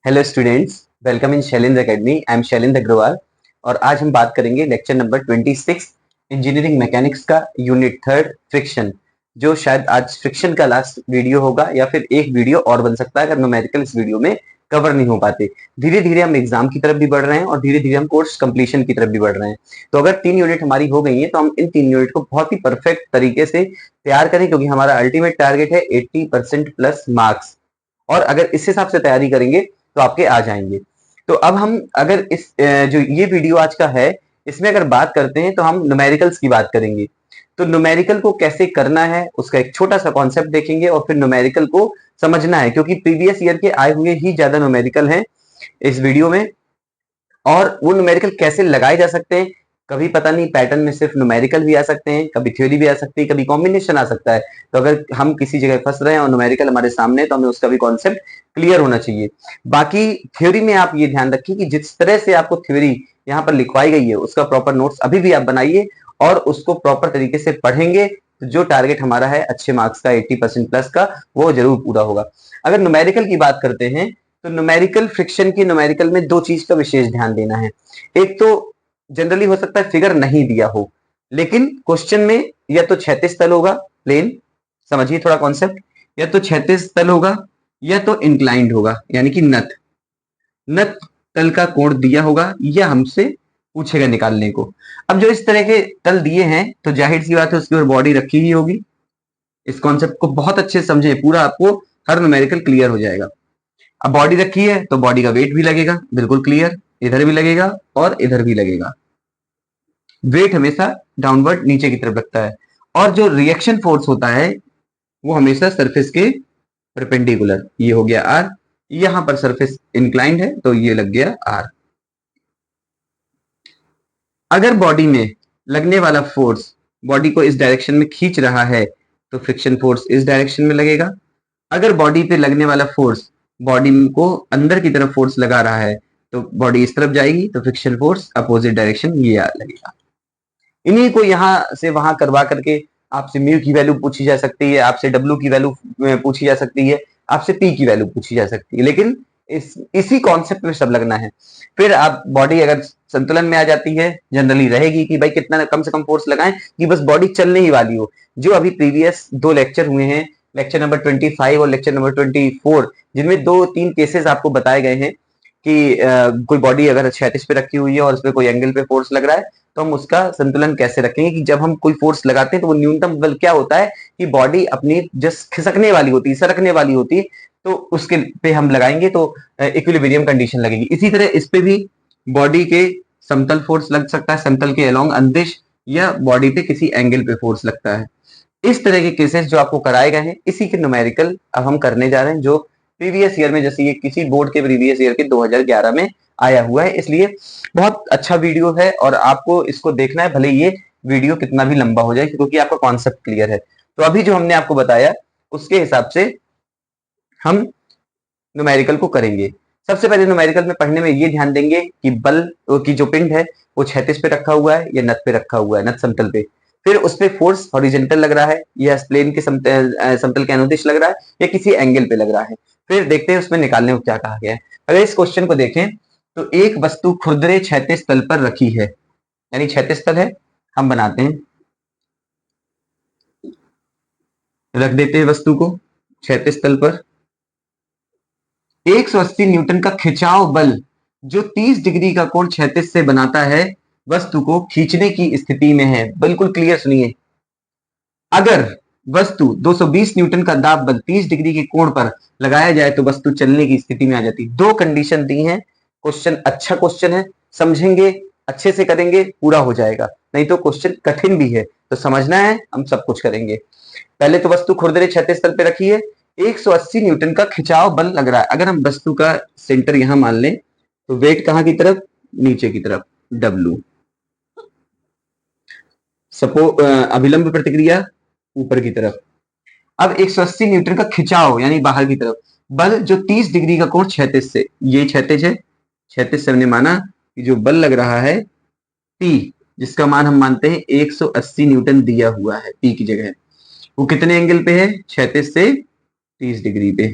Hello students, welcome in Shailendra academy. I am Shailendra Agarwal और आज हम बात करेंगे लेक्चर नंबर 26 इंजीनियरिंग मैकेनिक्स का यूनिट थर्ड फ्रिक्शन, जो शायद आज फ्रिक्शन का लास्ट वीडियो होगा या फिर एक वीडियो और बन सकता है अगर न्यूमेरिकल इस वीडियो में कवर नहीं हो पाते। धीरे धीरे हम एग्जाम की तरफ भी बढ़ रहे हैं और धीरे धीरे हम कोर्स कंप्लीशन की तरफ भी बढ़ रहे हैं। तो अगर 3 यूनिट हमारी हो गई है तो हम इन 3 यूनिट को बहुत ही परफेक्ट तरीके से तैयार करें, क्योंकि हमारा अल्टीमेट टारगेट है 80% प्लस मार्क्स। और अगर इस हिसाब से तैयारी करेंगे तो आपके आ जाएंगे। तो अब हम अगर इस जो ये वीडियो आज का है इसमें अगर बात करते हैं तो हम न्यूमेरिकल्स की बात करेंगे। तो न्यूमेरिकल को कैसे करना है उसका एक छोटा सा कॉन्सेप्ट देखेंगे और फिर न्यूमेरिकल को समझना है, क्योंकि प्रीवियस ईयर के आए हुए ही ज्यादा न्यूमेरिकल हैं इस वीडियो में। और वो न्यूमेरिकल कैसे लगाए जा सकते हैं, कभी पता नहीं पैटर्न में सिर्फ न्यूमेरिकल भी आ सकते हैं, कभी थ्योरी भी आ सकती है, कभी कॉम्बिनेशन आ सकता है। तो अगर हम किसी जगह फंस रहे हैं और न्यूमेरिकल हमारे सामने है तो हमें उसका भी कॉन्सेप्ट क्लियर होना चाहिए। बाकी थ्योरी में आप ये ध्यान रखिए कि जिस तरह से आपको थ्योरी यहाँ पर लिखवाई गई है उसका प्रॉपर नोट्स अभी भी आप बनाइए और उसको प्रॉपर तरीके से पढ़ेंगे तो जो टारगेट हमारा है अच्छे मार्क्स का 80% प्लस का वो जरूर पूरा होगा। अगर न्यूमेरिकल की बात करते हैं तो न्यूमेरिकल फ्रिक्शन की न्यूमेरिकल में दो चीज का विशेष ध्यान देना है। एक तो जनरली हो सकता है फिगर नहीं दिया हो, लेकिन क्वेश्चन में या तो क्षैतिज तल होगा प्लेन, समझिए थोड़ा कॉन्सेप्ट, या तो क्षैतिज तल होगा या तो इंक्लाइंड होगा, यानी कि नत नत तल का कोण दिया होगा या हमसे पूछेगा निकालने को। अब जो इस तरह के तल दिए हैं तो जाहिर सी बात है उसकी ओर बॉडी रखी ही होगी। इस कॉन्सेप्ट को बहुत अच्छे से समझे, पूरा आपको हर न्यूमेरिकल क्लियर हो जाएगा। अब बॉडी रखी है तो बॉडी का वेट भी लगेगा, बिल्कुल क्लियर, इधर भी लगेगा और इधर भी लगेगा। वेट हमेशा डाउनवर्ड नीचे की तरफ लगता है और जो रिएक्शन फोर्स होता है वो हमेशा सरफेस के परपेंडिकुलर। ये हो गया आर, यहां पर सरफेस इंक्लाइंड है तो ये लग गया आर। अगर बॉडी में लगने वाला फोर्स बॉडी को इस डायरेक्शन में खींच रहा है तो फ्रिक्शन फोर्स इस डायरेक्शन में लगेगा। अगर बॉडी पे लगने वाला फोर्स बॉडी को अंदर की तरफ फोर्स लगा रहा है तो बॉडी इस तरफ जाएगी तो फ्रिक्शन फोर्स अपोजिट डायरेक्शन ये लगेगा। इन्हीं को यहां से वहां करवा करके आपसे म्यू की वैल्यू पूछी जा सकती है, आपसे डब्ल्यू की वैल्यू पूछी जा सकती है, आपसे पी की वैल्यू पूछी जा सकती है, लेकिन इसी कॉन्सेप्ट में सब लगना है। फिर आप बॉडी अगर संतुलन में आ जाती है जनरली रहेगी कि भाई कितना कम से कम फोर्स लगाएं कि बस बॉडी चलने ही वाली हो। जो अभी प्रीवियस 2 लेक्चर हुए हैं, लेक्चर नंबर 25 और लेक्चर नंबर 24, जिनमें 2-3 केसेस आपको बताए गए हैं कि कोई बॉडी अगर क्षैतिज पे रखी हुई है और उसमें कोई एंगल पे फोर्स लग रहा है तो हम उसका संतुलन कैसे रखेंगे कि जब हम कोई फोर्स लगाते हैं तो वो न्यूनतम बल क्या होता है कि बॉडी अपनी जस्ट खिसकने वाली होती है, सरकने वाली होती है, तो उसके पे हम लगाएंगे तो इक्विलिब्रियम कंडीशन लगेगी। इसी तरह इस पे भी बॉडी के समतल फोर्स लग सकता है, समतल के अलोंग अंदिश, या बॉडी पे किसी एंगल पे फोर्स लगता है। इस तरह के केसेस जो आपको कराए गए हैं इसी के न्यूमेरिकल अब हम करने जा रहे हैं, जो प्रीवियस ईयर में, जैसे ये किसी बोर्ड के प्रीवियस ईयर के 2011 में आया हुआ है। इसलिए बहुत अच्छा वीडियो है और आपको इसको देखना है, भले ये वीडियो कितना भी लंबा हो जाए, क्योंकि आपका कॉन्सेप्ट क्लियर है। तो अभी जो हमने आपको बताया उसके हिसाब से हम न्यूमेरिकल को करेंगे। सबसे पहले न्यूमेरिकल में पढ़ने में ये ध्यान देंगे कि बल की जो पिंड है वो क्षैतिज पे रखा हुआ है या नत पे रखा हुआ है, नत समतल पे। फिर उस पे फोर्स हॉरिजेंटल लग रहा है या प्लेन के समतल के अनुदिश लग रहा है या किसी एंगल पे लग रहा है। फिर देखते हैं उसमें निकालने को क्या कहा गया है। अगर इस क्वेश्चन को देखें तो एक वस्तु खुरदरे क्षैतिज तल पर रखी है, यानी क्षैतिज तल है, हम बनाते हैं, रख देते हैं वस्तु को क्षैतिज तल पर। 180 न्यूटन का खिंचाव बल जो 30 डिग्री का कोण क्षैतिज से बनाता है वस्तु को खींचने की स्थिति में है। बिल्कुल क्लियर सुनिए, अगर वस्तु 220 न्यूटन का दाब बल 30 डिग्री के कोण पर लगाया जाए तो वस्तु चलने की स्थिति में आ जाती है। दो कंडीशन दी हैं। क्वेश्चन अच्छा क्वेश्चन है, समझेंगे अच्छे से करेंगे पूरा हो जाएगा, नहीं तो क्वेश्चन कठिन भी है, तो समझना है, हम सब कुछ करेंगे। पहले तो वस्तु खुरदरे क्षैतिज तल पे रखी है, 180 न्यूटन का खिंचाव बल लग रहा है। अगर हम वस्तु का सेंटर यहां मान लें तो वेट कहां की तरफ, नीचे की तरफ, डब्ल्यू। अभिलंब प्रतिक्रिया ऊपर की तरफ। अब 180 न्यूटन का खिंचाव यानी बाहर की तरफ बल जो 30 डिग्री का कोण क्षैतिज से, ये क्षैतिज है, क्षैतिज से हमने माना कि जो बल लग रहा है P, जिसका मान हम मानते हैं 180 न्यूटन दिया हुआ है P की जगह, वो कितने एंगल पे है, क्षैतिज से 30 डिग्री पे।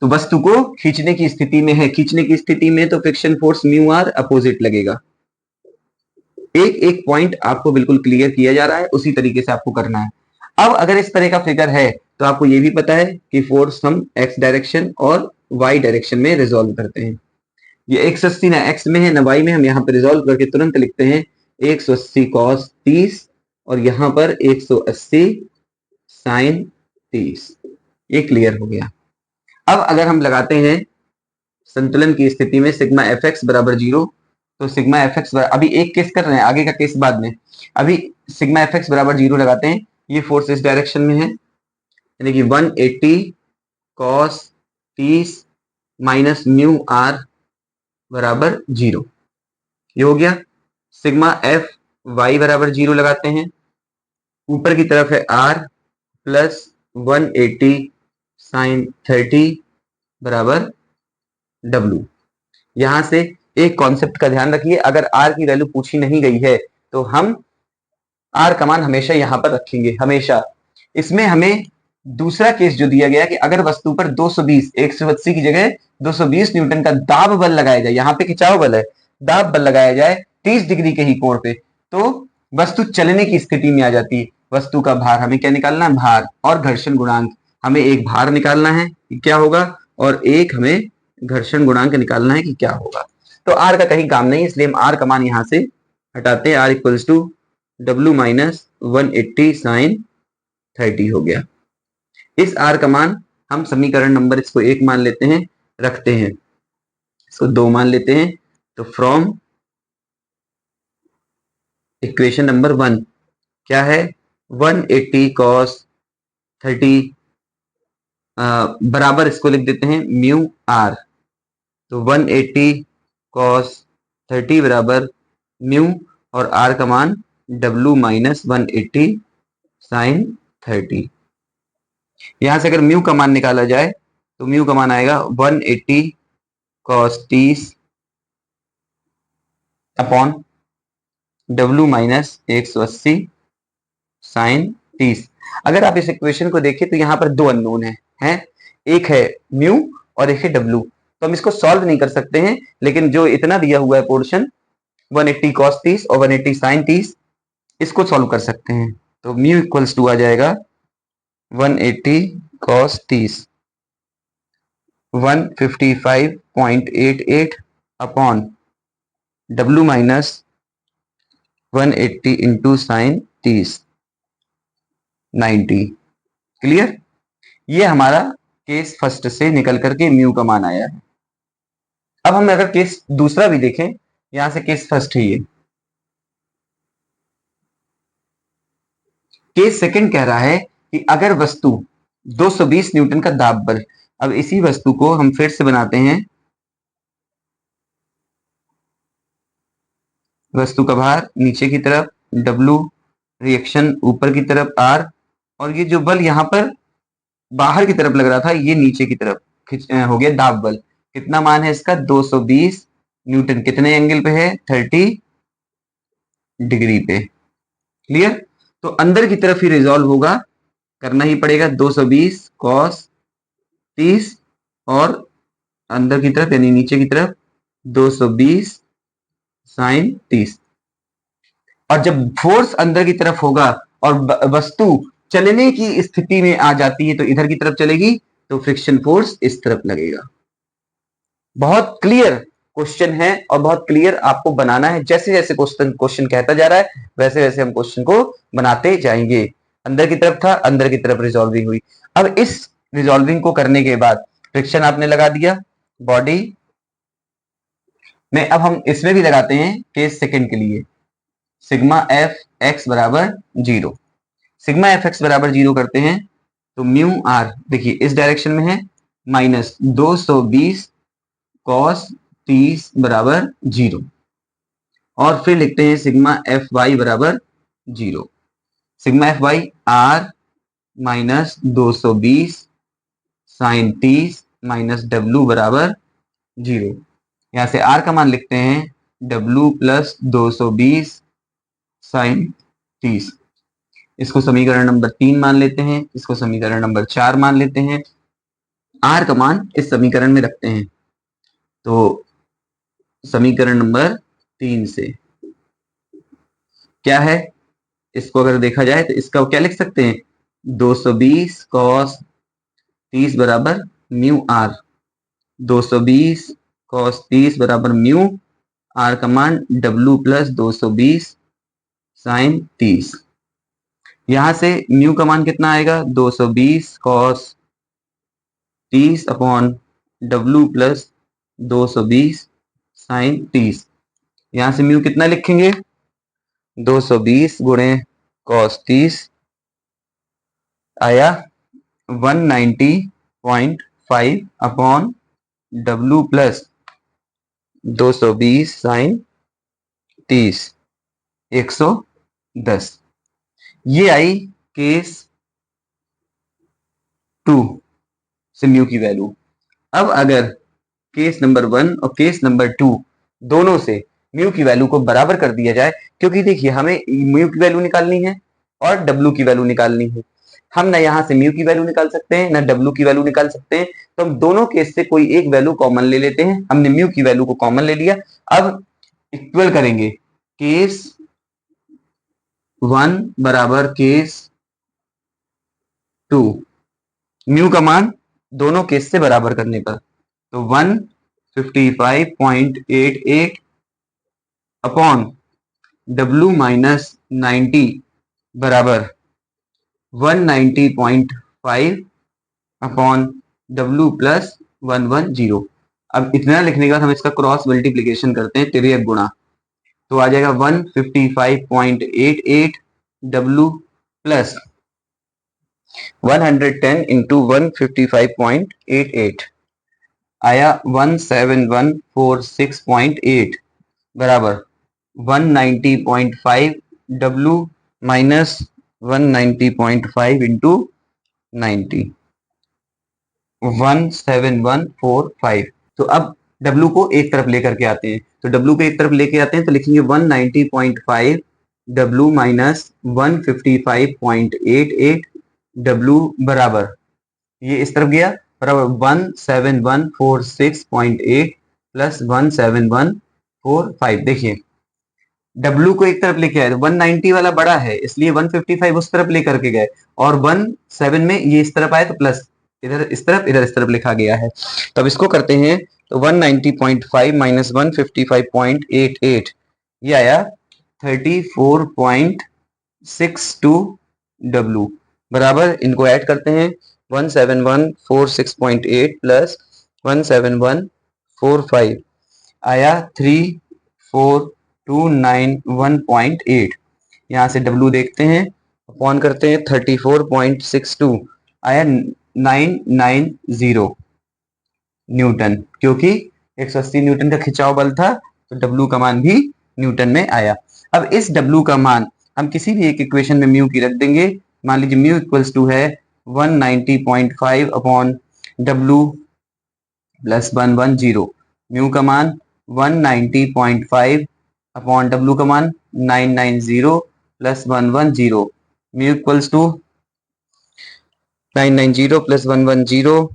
तो वस्तु को खींचने की स्थिति में है, खींचने की स्थिति में तो friction force mu R opposite लगेगा। एक एक पॉइंट आपको बिल्कुल क्लियर किया जा रहा है, उसी तरीके से आपको करना है। अब अगर इस तरह का फिगर है तो आपको ये भी पता है कि फोर्स हम एक्स डायरेक्शन और वाई डायरेक्शन में रिजॉल्व करते हैं। ये 180 ना एक्स में है ना वाई में, हम यहाँ पे रिजॉल्व करके तुरंत लिखते हैं 180 कॉस 30 और यहाँ पर 180 साइन 30। ये क्लियर हो गया। अब अगर हम लगाते हैं संतुलन की स्थिति में सिग्मा एफ एक्स बराबर 0, तो सिग्मा एफ एक्स अभी एक केस कर रहे हैं, आगे का केस बाद में। अभी सिग्मा एफ एक्स बराबर 0 लगाते हैं, ये फोर्स इस डायरेक्शन में है, यानी कि 180 कॉस 30 माइनस म्यू आर बराबर 0। ये हो गया। सिग्मा एफ वाई बराबर 0 लगाते हैं, ऊपर की तरफ है आर प्लस 180 साइन 30 बराबर डब्ल्यू। यहां से एक कॉन्सेप्ट का ध्यान रखिए, अगर आर की वैल्यू पूछी नहीं गई है तो हम आर का मान हमेशा यहां पर रखेंगे, हमेशा। इसमें हमें दूसरा केस जो दिया गया कि अगर वस्तु पर 220 180 की जगह 220 न्यूटन का दाब बल लगाया जाए, यहाँ पे खिंचाव बल है, दाब बल लगाया जाए 30 डिग्री के ही कोण पे, तो वस्तु चलने की स्थिति में आ जाती है। वस्तु का भार हमें क्या निकालना है, भार और घर्षण गुणांक। हमें एक भार निकालना है कि क्या होगा और एक हमें घर्षण गुणांक निकालना है कि क्या होगा। तो आर का कहीं काम नहीं, इसलिए हम आर का मान यहां से हटाते हैं। R equals to W minus 180 sine 30 हो गया। इस आर का मान हम समीकरण नंबर इसको 1 मान लेते हैं, रखते हैं, इसको 2 मान लेते हैं। तो फ्रॉम इक्वेशन नंबर 1 क्या है, 180 कॉस 30 बराबर इसको लिख देते हैं म्यू आर। तो 180 कॉस 30 बराबर म्यू और आर का मान डब्ल्यू माइनस 180 साइन 30। यहां से अगर म्यू का मान निकाला जाए तो म्यू का मान आएगा 180 cos 30 upon W minus 180 sine 30। अगर आप इस इक्वेशन को देखें तो यहाँ पर दो अननोन हैं, एक है म्यू और एक है डब्ल्यू। तो हम इसको सॉल्व नहीं कर सकते हैं, लेकिन जो इतना दिया हुआ है पोर्शन 180 कॉस 30 और 180 साइन 30, इसको सॉल्व कर सकते हैं। तो म्यू इक्वल्स टू आ जाएगा 180 cos 30 155.88 upon W minus 180 into sine 30 90। Clear. ये हमारा केस फर्स्ट से निकल करके म्यू का मान आया है। अब हम अगर केस दूसरा भी देखें, यहां से केस फर्स्ट है ये, केस सेकंड कह रहा है कि अगर वस्तु 220 न्यूटन का दाब बल, अब इसी वस्तु को हम फिर से बनाते हैं, वस्तु का भार नीचे की तरफ W, रिएक्शन ऊपर की तरफ R, और ये जो बल यहाँ पर बाहर की तरफ लग रहा था ये नीचे की तरफ हो गया दाब बल। कितना मान है इसका, 220 न्यूटन। कितने एंगल पे है, 30 डिग्री पे। क्लियर। तो अंदर की तरफ ही रिजॉल्व होगा, करना ही पड़ेगा 220 कॉस 30 और अंदर की तरफ यानी नीचे की तरफ 220 साइन 30। और जब फोर्स अंदर की तरफ होगा और वस्तु चलने की स्थिति में आ जाती है तो इधर की तरफ चलेगी, तो फ्रिक्शन फोर्स इस तरफ लगेगा। बहुत क्लियर क्वेश्चन है और बहुत क्लियर आपको बनाना है। जैसे जैसे क्वेश्चन कहता जा रहा है वैसे वैसे हम क्वेश्चन को बनाते जाएंगे। अंदर की तरफ था, अंदर की तरफ रिजॉल्विंग हुई। अब इस रिजॉल्विंग को करने के बाद फ्रिक्शन आपने लगा दिया बॉडी में। अब हम इसमें भी लगाते हैं केस सेकंड के लिए, सिग्मा एफ एक्स बराबर 0। सिग्मा एफ एक्स बराबर 0 करते हैं तो म्यू आर देखिए इस डायरेक्शन में है, माइनस 220 कॉस 30 बराबर 0, और फिर लिखते हैं सिग्मा एफ वाई बराबर 0। Sigma F Y R minus 220 sine 30 minus W बराबर 0। यहां से आर का मान लिखते हैं डब्ल्यू प्लस 220 साइन 30। इसको समीकरण नंबर 3 मान लेते हैं, इसको समीकरण नंबर 4 मान लेते हैं। आर का मान इस समीकरण में रखते हैं। तो समीकरण नंबर 3 से क्या है, इसको अगर देखा जाए तो इसका क्या लिख सकते हैं, 220 कॉस 30 बराबर म्यू आर। 220 कॉस 30 बराबर म्यू आर का मान डब्लू प्लस 220 साइन 30। यहां से म्यू का मान कितना आएगा, 220 cos 30 upon W plus 220 sine 30। यहां से म्यू कितना लिखेंगे, 220 गुणे कॉस 30 आया 190.5 अपॉन डब्लू प्लस 220 साइन 30 110। ये आई केस 2 से म्यू की वैल्यू। अब अगर केस नंबर 1 और केस नंबर 2 दोनों से म्यू की वैल्यू को बराबर कर दिया जाए, क्योंकि देखिए हमें म्यू की वैल्यू निकालनी है और डब्ल्यू की वैल्यू निकालनी है। हम ना यहाँ से म्यू की वैल्यू निकाल सकते हैं ना डब्ल्यू की वैल्यू निकाल सकते हैं, तो हम दोनों केस से कोई एक वैल्यू कॉमन ले लेते हैं। हमने म्यू की वैल्यू को कॉमन ले लिया। अब इक्वल करेंगे केस 1 बराबर केस 2, म्यू का मान दोनों केस से बराबर करने पर, तो 155.88 अपॉन डब्ल्यू माइनस 90 बराबर 190.5 अपॉन डब्ल्यू प्लस 110। अब इतना लिखने के बाद हम इसका क्रॉस मल्टीप्लीकेशन करते हैं, तिर्यक गुणा, तो आ जाएगा 155.88 डब्ल्यू प्लस 110 इंटू 155.88 आया 17146.8 बराबर 190.5 डब्ल्यू माइनस 190.5 इंटू 90 17145। तो अब W को एक तरफ लेकर के आते हैं, तो W को एक तरफ लेके आते हैं तो लिखेंगे 190.5 W माइनस 155.88 W बराबर, ये इस तरफ गया, बराबर 17146.8 प्लस 17145। देखिए W को एक तरफ लेके आए, 190 वाला बड़ा है इसलिए 155 उस तरफ लेकर के गए, और 17 में ये इस तरफ आए तो प्लस इधर इस तरफ इधर इस तरफ लिखा गया है। तो अब इसको करते हैं, तो 190.5 माइनस 155.88 ये आया 34.62 W बराबर, इनको ऐड करते हैं 17146.8 प्लस 17145 आया 34291.8। यहाँ से W देखते हैं, अपॉन करते हैं 34.62 आया 990 न्यूटन, क्योंकि 180 न्यूटन का खिंचाव बल था तो W का मान भी न्यूटन में आया। अब इस W का मान हम किसी भी एक इक्वेशन में म्यू की रख देंगे। मान लीजिए म्यू इक्वल्स टू है 190.5 अपॉन W प्लस 110। म्यू का मान 190.5 अपॉन डब्ल्यू का मान 990 plus 110। Mu equals to 990 plus 110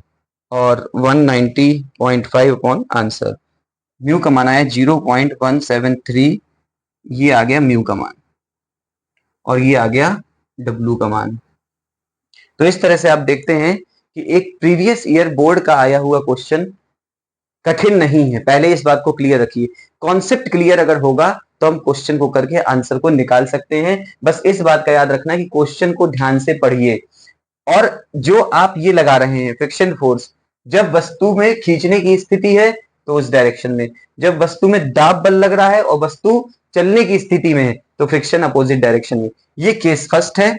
और 190.5 अपॉन आंसर। म्यू का मान आया 0.173, ये आ गया म्यू का मान और ये आ गया डब्ल्यू का मान। तो इस तरह से आप देखते हैं कि एक प्रीवियस ईयर बोर्ड का आया हुआ क्वेश्चन कठिन नहीं है, पहले इस बात को क्लियर रखिए। कॉन्सेप्ट क्लियर अगर होगा तो हम क्वेश्चन को करके आंसर को निकाल सकते हैं। बस इस बात का याद रखना कि क्वेश्चन को ध्यान से पढ़िए, और जो आप ये लगा रहे हैं फ्रिक्शन फोर्स, जब वस्तु में खींचने की स्थिति है तो उस डायरेक्शन में, जब वस्तु में दाब बल लग रहा है और वस्तु चलने की स्थिति में है तो फ्रिक्शन अपोजिट डायरेक्शन में। ये केस फर्स्ट है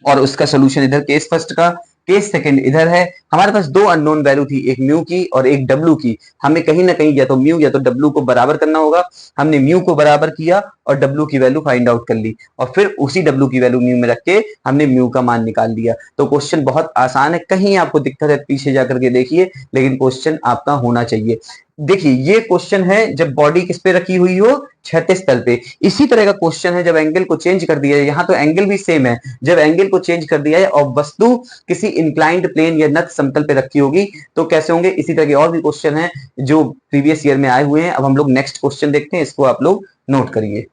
और उसका सोल्यूशन इधर केस फर्स्ट का, केस सेकंड इधर है। हमारे पास दो अननोन वैल्यू थी, एक म्यू की और एक डब्ल्यू की। हमें कहीं ना कहीं या तो म्यू या तो डब्ल्यू को बराबर करना होगा। हमने म्यू को बराबर किया और डब्ल्यू की वैल्यू फाइंड आउट कर ली, और फिर उसी डब्ल्यू की वैल्यू म्यू में रख के हमने म्यू का मान निकाल लिया। तो क्वेश्चन बहुत आसान है, कहीं आपको दिक्कत है पीछे जाकर के देखिए, लेकिन क्वेश्चन आपका होना चाहिए। देखिए ये क्वेश्चन है जब बॉडी किस पे रखी हुई हो, क्षैतिज तल पे। इसी तरह का क्वेश्चन है जब एंगल को चेंज कर दिया है, यहाँ तो एंगल भी सेम है, जब एंगल को चेंज कर दिया है और वस्तु किसी इंक्लाइंड प्लेन या नत समतल पे रखी होगी तो कैसे होंगे। इसी तरह के और भी क्वेश्चन है जो प्रीवियस ईयर में आए हुए हैं। अब हम लोग नेक्स्ट क्वेश्चन देखते हैं, इसको आप लोग नोट करिए।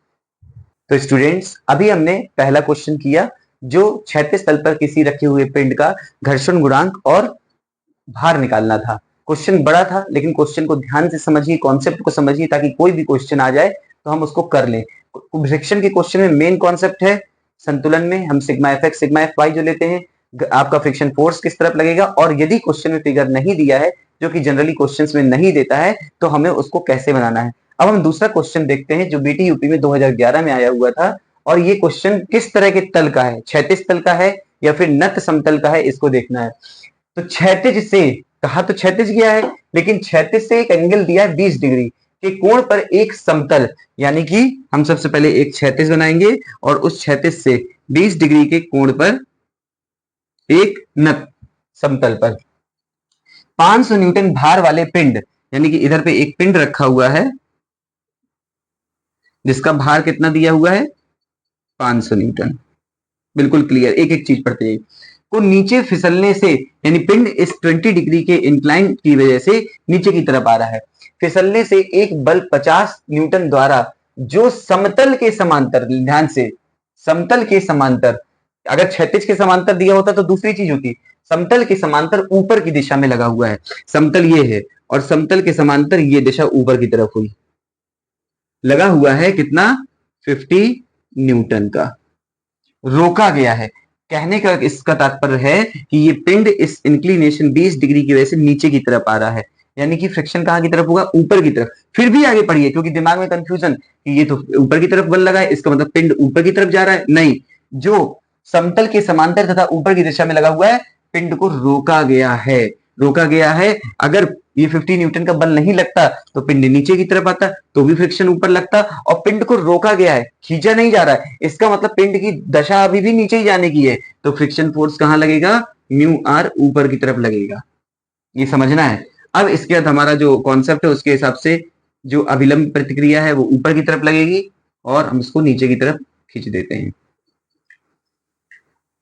तो स्टूडेंट्स अभी हमने पहला क्वेश्चन किया जो क्षैतिज तल पर किसी रखे हुए पिंड का घर्षण गुणांक और भार निकालना था। क्वेश्चन बड़ा था लेकिन क्वेश्चन को ध्यान से समझिए, कॉन्सेप्ट को समझिए ताकि कोई भी क्वेश्चन आ जाए तो हम उसको कर लें। फ्रिक्शन के क्वेश्चन में मेन कॉन्सेप्ट है संतुलन में हम sigma F X sigma F Y जो लेते हैं, आपका फ्रिक्शन फोर्स किस तरफ लगेगा, और यदि क्वेश्चन में फिगर नहीं दिया है जो कि जनरली क्वेश्चंस में नहीं देता है तो हमें उसको कैसे बनाना है। अब हम दूसरा क्वेश्चन देखते हैं जो बीटी यूपी में 2011 में आया हुआ था, और ये क्वेश्चन किस तरह के तल का है, क्षैतिज तल का है या फिर नत समतल का है, इसको देखना है। तो क्षैतिज से कहा तो क्षैतिज गया है, लेकिन क्षैतिज से एक एंगल दिया है 20 डिग्री के कोण पर एक समतल, यानी कि हम सबसे पहले एक क्षैतिज बनाएंगे और उस क्षैतिज से 20 डिग्री के कोण पर एक नत समतल पर 500 न्यूटन भार वाले पिंड, यानी कि इधर पे एक पिंड रखा हुआ है जिसका भार कितना दिया हुआ है 500 न्यूटन। बिल्कुल क्लियर, एक एक चीज पढ़ते हैं। को नीचे फिसलने से, यानी पिंड इस 20 डिग्री के इंक्लाइन की वजह से नीचे की तरफ आ रहा है, फिसलने से एक बल 50 न्यूटन द्वारा जो समतल के समांतर, ध्यान से समतल के समांतर, अगर क्षैतिज के समांतर दिया होता तो दूसरी चीज होती, समतल के समांतर ऊपर की दिशा में लगा हुआ है। समतल ये है और समतल के समांतर ये दिशा ऊपर की तरफ हुई, लगा हुआ है कितना 50 न्यूटन का, रोका गया है। कहने का इसका तात्पर्य है कि ये पिंड इस इंक्लिनेशन 20 डिग्री की वजह से नीचे की तरफ आ रहा है, यानी कि फ्रिक्शन कहां की तरफ होगा, ऊपर की तरफ। फिर भी आगे पढ़िए क्योंकि दिमाग में कंफ्यूजन कि ये तो ऊपर की तरफ बल लगा है, इसका मतलब पिंड ऊपर की तरफ जा रहा है, नहीं, जो समतल के समांतर तथा ऊपर की दिशा में लगा हुआ है पिंड को रोका गया है, रोका गया है। अगर ये 50 न्यूटन का बल नहीं लगता तो पिंड नीचे की तरफ आता तो भी फ्रिक्शन ऊपर लगता, और पिंड को रोका गया है, खींचा नहीं जा रहा है, इसका मतलब पिंड की दशा अभी भी नीचे ही जाने की है, तो फ्रिक्शन फोर्स कहां लगेगा, म्यू आर ऊपर की तरफ लगेगा। ये समझना है। अब इसके बाद हमारा जो कॉन्सेप्ट है उसके हिसाब से जो अभिलंब प्रतिक्रिया है वो ऊपर की तरफ लगेगी और हम इसको नीचे की तरफ खींच देते हैं।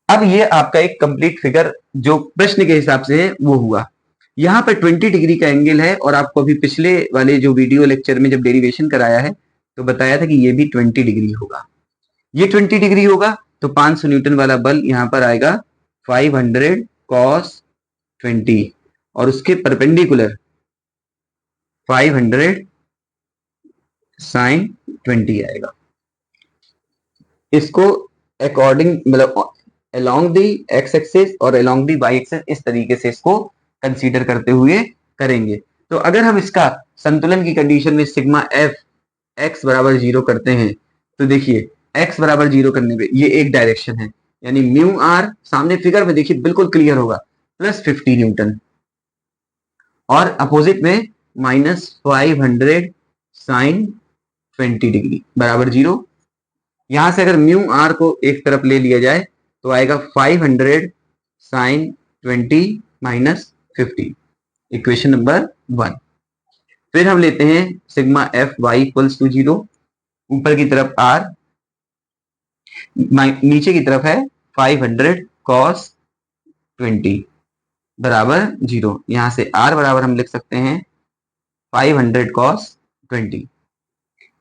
अब ये आपका एक कंप्लीट फिगर जो प्रश्न के हिसाब से है वो हुआ। यहाँ पर 20 डिग्री का एंगल है और आपको अभी पिछले वाले जो वीडियो लेक्चर में जब डेरिवेशन कराया है तो बताया था कि ये भी 20 डिग्री होगा, ये 20 डिग्री होगा तो 500 न्यूटन वाला बल यहाँ पर आएगा 500 cos 20 और उसके परपेंडिकुलर 500 sin 20 आएगा। इसको अकॉर्डिंग मतलब along दी एक्स एक्सिस और along दी वाई एक्सिस इस तरीके से इसको कंसीडर करते हुए करेंगे। तो अगर हम इसका संतुलन की कंडीशन में सिग्मा एफ एक्स बराबर 0 करते हैं तो देखिए एक्स बराबर 0 करने पे ये एक डायरेक्शन है, यानी म्यू आर सामने फिगर में देखिए बिल्कुल क्लियर होगा प्लस 50 न्यूटन, और अपोजिट में माइनस 500 साइन 20 डिग्री बराबर 0। यहां से अगर म्यू आर को एक तरफ ले लिया जाए तो आएगा 500 साइन 20 माइनस 50, इक्वेशन नंबर 1। फिर हम लेते हैं sigma F Y equals to 0, ऊपर की तरफ आर, नीचे की तरफ है 500 cos 20 बराबर 0। यहां से आर बराबर हम लिख सकते हैं 500 cos 20,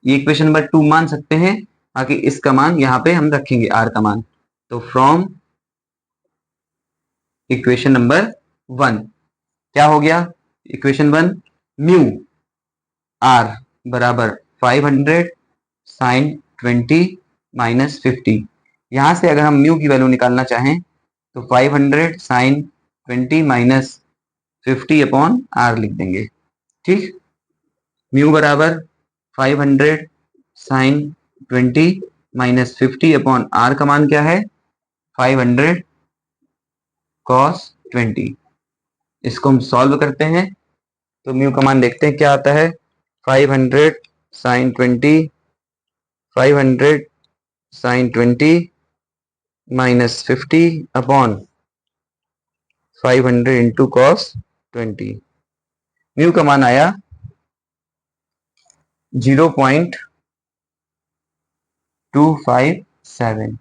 ये इक्वेशन नंबर 2 मान सकते हैं। बाकी इसका मान यहाँ पे हम रखेंगे आर का मान, तो फ्रॉम इक्वेशन नंबर 1 क्या हो गया, इक्वेशन 1 म्यू आर बराबर 500 साइन 20 माइनस 50। यहां से अगर हम म्यू की वैल्यू निकालना चाहें तो 500 साइन 20 माइनस 50 अपॉन आर लिख देंगे, ठीक। म्यू बराबर 500 साइन 20 माइनस 50 अपॉन आर का मान क्या है 500 cos 20। इसको हम सॉल्व करते हैं तो म्यू का मान देखते हैं क्या आता है 500 sine 20 500 sine 20 minus 50 upon 500 into cos 20। Mu का मान आया 0.257।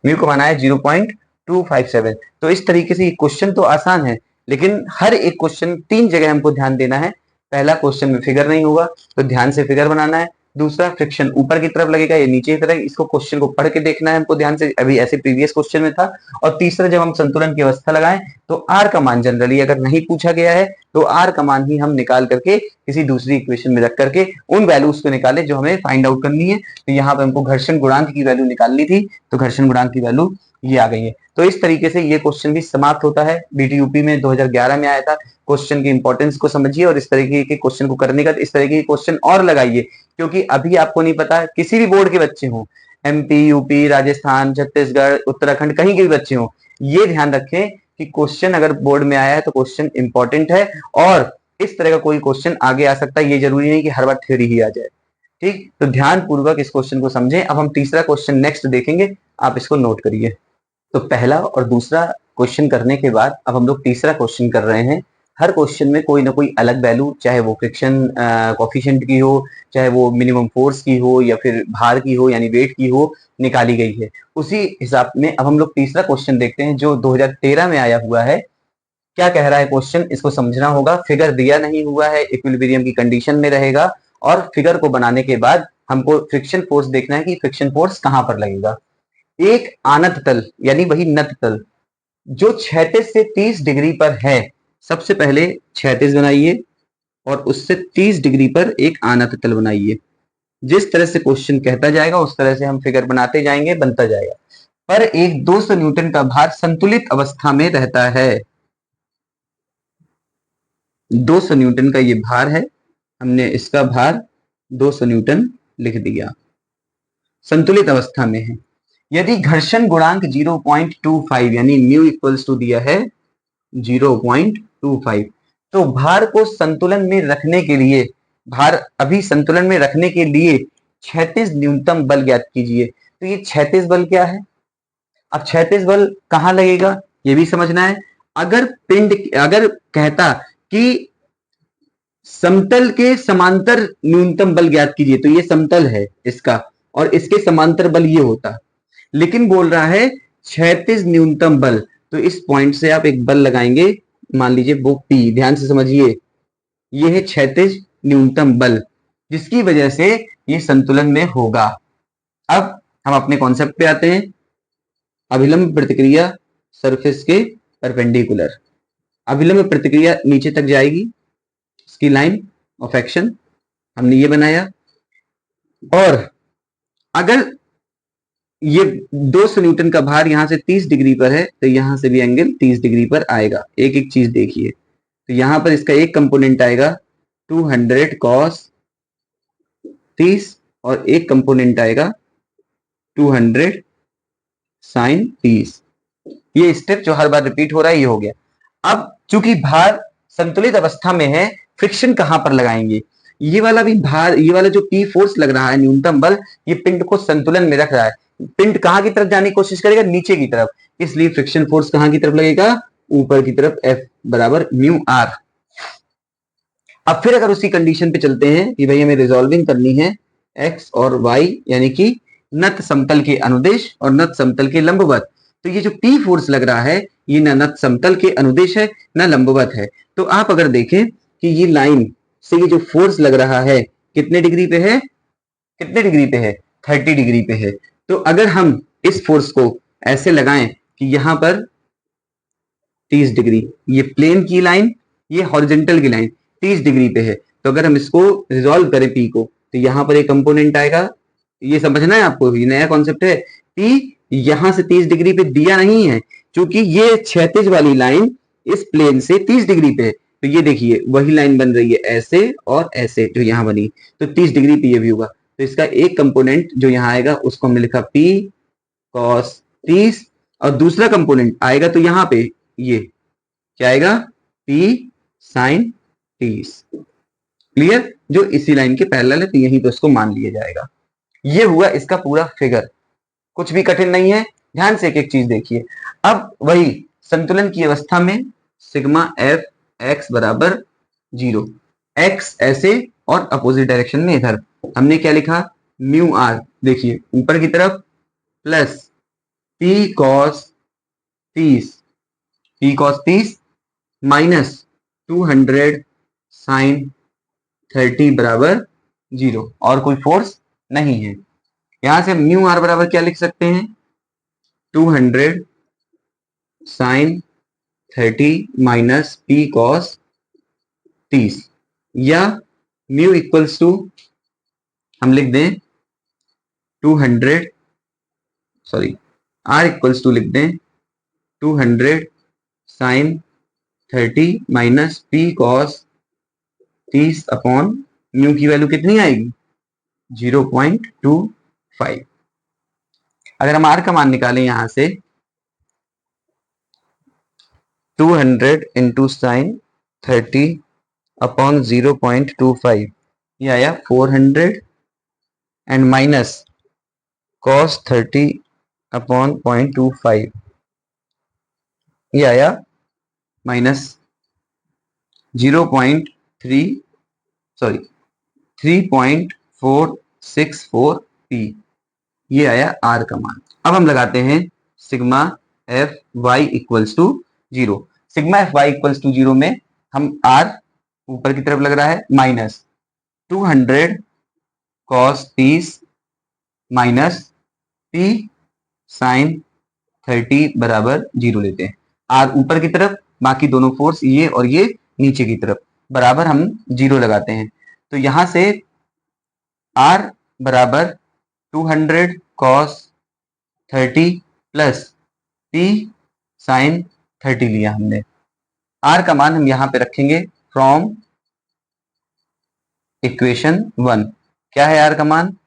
म्यू को माना है 0.257। तो इस तरीके से ये क्वेश्चन तो आसान है, लेकिन हर एक क्वेश्चन 3 जगह हमको ध्यान देना है। पहला, क्वेश्चन में फिगर नहीं होगा तो ध्यान से फिगर बनाना है। दूसरा, फ्रिक्शन ऊपर की तरफ लगेगा या नीचे की तरफ, इसको क्वेश्चन को पढ़ के देखना है हमको ध्यान से, अभी ऐसे प्रीवियस क्वेश्चन में था। और तीसरा, जब हम संतुलन की अवस्था लगाएं तो आर का मान जनरली अगर नहीं पूछा गया है तो आर का मान ही हम निकाल करके किसी दूसरी इक्वेशन में रख करके उन वैल्यूज को निकाले जो हमें फाइंड आउट करनी है। तो यहाँ पे हमको घर्षण गुणांक की वैल्यू निकालनी थी, तो घर्षण गुणांक की वैल्यू ये आ गई है। तो इस तरीके से ये क्वेश्चन भी समाप्त होता है। बीटीयूपी में 2011 में आया था। क्वेश्चन की इंपॉर्टेंस को समझिए और इस तरीके के क्वेश्चन को करने का इस तरीके के क्वेश्चन और लगाइए, क्योंकि अभी आपको नहीं पता, किसी भी बोर्ड के बच्चे हों, एमपी, यूपी, राजस्थान, छत्तीसगढ़, उत्तराखंड, कहीं के भी बच्चे हों, ये ध्यान रखें कि क्वेश्चन अगर बोर्ड में आया है तो क्वेश्चन इंपॉर्टेंट है और इस तरह का कोई क्वेश्चन आगे आ सकता है। ये जरूरी नहीं कि हर बार थ्योरी ही आ जाए। ठीक, तो ध्यान पूर्वक इस क्वेश्चन को समझें। अब हम तीसरा क्वेश्चन नेक्स्ट देखेंगे, आप इसको नोट करिए। तो पहला और दूसरा क्वेश्चन करने के बाद अब हम लोग तीसरा क्वेश्चन कर रहे हैं। हर क्वेश्चन में कोई ना कोई अलग वैल्यू, चाहे वो फ्रिक्शन कोफिशिएंट की हो, चाहे वो मिनिमम फोर्स की हो या फिर भार की हो यानी वेट की हो, निकाली गई है। उसी हिसाब में अब हम लोग तीसरा क्वेश्चन देखते हैं जो 2013 में आया हुआ है। क्या कह रहा है क्वेश्चन, इसको समझना होगा। फिगर दिया नहीं हुआ है, इक्विलिब्रियम की कंडीशन में रहेगा और फिगर को बनाने के बाद हमको फ्रिक्शन फोर्स देखना है कि फ्रिक्शन फोर्स कहां पर लगेगा। एक आनत तल यानी वही नत तल जो क्षैतिज से 30 डिग्री पर है, सबसे पहले क्षैतिज बनाइए और उससे 30 डिग्री पर एक आनत तल बनाइए। जिस तरह से क्वेश्चन कहता जाएगा उस तरह से हम फिगर बनाते जाएंगे, बनता जाएगा। पर एक 200 न्यूटन का भार संतुलित अवस्था में रहता है। 200 न्यूटन का ये भार है, हमने इसका भार 200 न्यूटन लिख दिया, संतुलित अवस्था में है। यदि घर्षण गुणांक 0.25 यानी म्यू इक्वल्स टू दिया है 0.25, तो भार को संतुलन में रखने के लिए, भार अभी संतुलन में रखने के लिए क्षैतिज न्यूनतम बल ज्ञात कीजिए। तो ये क्षैतिज बल क्या है? अब क्षैतिज बल कहां लगेगा ये भी समझना है। अगर कहता कि समतल के समांतर न्यूनतम बल ज्ञात कीजिए, तो ये समतल है इसका और इसके समांतर बल ये होता, लेकिन बोल रहा है क्षैतिज न्यूनतम बल। तो इस पॉइंट से आप एक बल लगाएंगे, मान लीजिए वो P, ध्यान से समझिए, ये है क्षैतिज न्यूनतम बल जिसकी वजह से ये संतुलन में होगा। अब हम अपने कॉन्सेप्ट पे आते हैं, अभिलंब प्रतिक्रिया सरफेस के परपेंडिकुलर। अभिलंब प्रतिक्रिया नीचे तक जाएगी, इसकी लाइन ऑफ एक्शन हमने ये बनाया, और अगर ये 200 न्यूटन का भार यहां से 30 डिग्री पर है तो यहां से भी एंगल 30 डिग्री पर आएगा। एक एक चीज देखिए, तो यहां पर इसका एक कंपोनेंट आएगा 200 cos 30 और एक कंपोनेंट आएगा 200 sin 30। ये स्टेप जो हर बार रिपीट हो रहा है ये हो गया। अब चूंकि भार संतुलित अवस्था में है, फ्रिक्शन कहां पर लगाएंगे? ये वाला भी भार, ये वाला जो P फोर्स लग रहा है न्यूनतम बल, ये पिंड को संतुलन में रख रहा है। पिंड कहां की तरफ जाने की कोशिश करेगा? नीचे की तरफ। इसलिए फ्रिक्शन फोर्स कहां की तरफ लगेगा? ऊपर की तरफ, F बराबर म्यू आर। अब फिर अगर उसी कंडीशन पे चलते हैं कि भाई हमें रिजॉल्विंग करनी है x और y यानी कि नत समतल के अनुदेश और नत समतल के लंबवत, तो ये जो P फोर्स लग रहा है ये ना नत समतल के अनुदेश है ना लंबवत है। तो आप अगर देखें कि ये लाइन से ये जो फोर्स लग रहा है कितने डिग्री पे है? कितने डिग्री पे है? 30 डिग्री पे है। तो अगर हम इस फोर्स को ऐसे लगाएं कि यहां पर 30 डिग्री, ये प्लेन की लाइन, ये हॉरिजेंटल की लाइन 30 डिग्री पे है, तो अगर हम इसको रिजॉल्व करें P को, तो यहां पर एक कंपोनेंट आएगा, ये समझना है आपको, ये नया कॉन्सेप्ट है। P यहां से 30 डिग्री पे दिया नहीं है, क्योंकि ये क्षैतिज वाली लाइन इस प्लेन से 30 डिग्री पे है। तो ये देखिए वही लाइन बन रही है ऐसे और ऐसे जो यहां बनी, तो 30 डिग्री पे ये भी होगा। तो इसका एक कंपोनेंट जो यहाँ आएगा उसको हमने लिखा P cos 30 और दूसरा कंपोनेंट आएगा तो यहाँ पे ये क्या आएगा? P sin 30। क्लियर? जो इसी लाइन के पैरेलल है, तो यहीं पे उसको मान लिया जाएगा। ये हुआ इसका पूरा फिगर, कुछ भी कठिन नहीं है। ध्यान से एक एक चीज देखिए। अब वही संतुलन की अवस्था में सिग्मा एफ एक्स बराबर 0, एक्स ऐसे और अपोजिट डायरेक्शन में इधर हमने क्या लिखा, म्यू आर, देखिए ऊपर की तरफ plus P cos 30, P cos 30 minus 200 sine 30 बराबर 0, और कोई फोर्स नहीं है। यहां से म्यू आर बराबर क्या लिख सकते हैं, 200 साइन 30 माइनस पी कॉस 30, या म्यू इक्वल्स टू हम लिख दें 200, सॉरी आर इक्वल्स टू लिख दें 200 sine 30 minus P cos 30 upon mu की वैल्यू कितनी आएगी, 0.25। अगर हम आर का मान निकालें यहां से 200 इंटू साइन 30 अपॉन 0.25, ये आया 400 एंड माइनस cos 30 अपॉन 0.25, ये आया माइनस 0.3 सॉरी 3.464 p, ये आया r का मान। अब हम लगाते हैं sigma F Y equals to 0। Sigma F Y equals to 0 में हम r ऊपर की तरफ लग रहा है minus 200 cos 30 minus p sine 30 बराबर 0 लेते हैं। r ऊपर की तरफ, बाकी दोनों फोर्स ये और ये नीचे की तरफ, बराबर हम 0 लगाते हैं। तो यहां से r बराबर 200 cos 30 प्लस p साइन 30 लिया हमने। r का मान हम यहां पे रखेंगे फ्रॉम इक्वेशन 1। क्या है r का मान,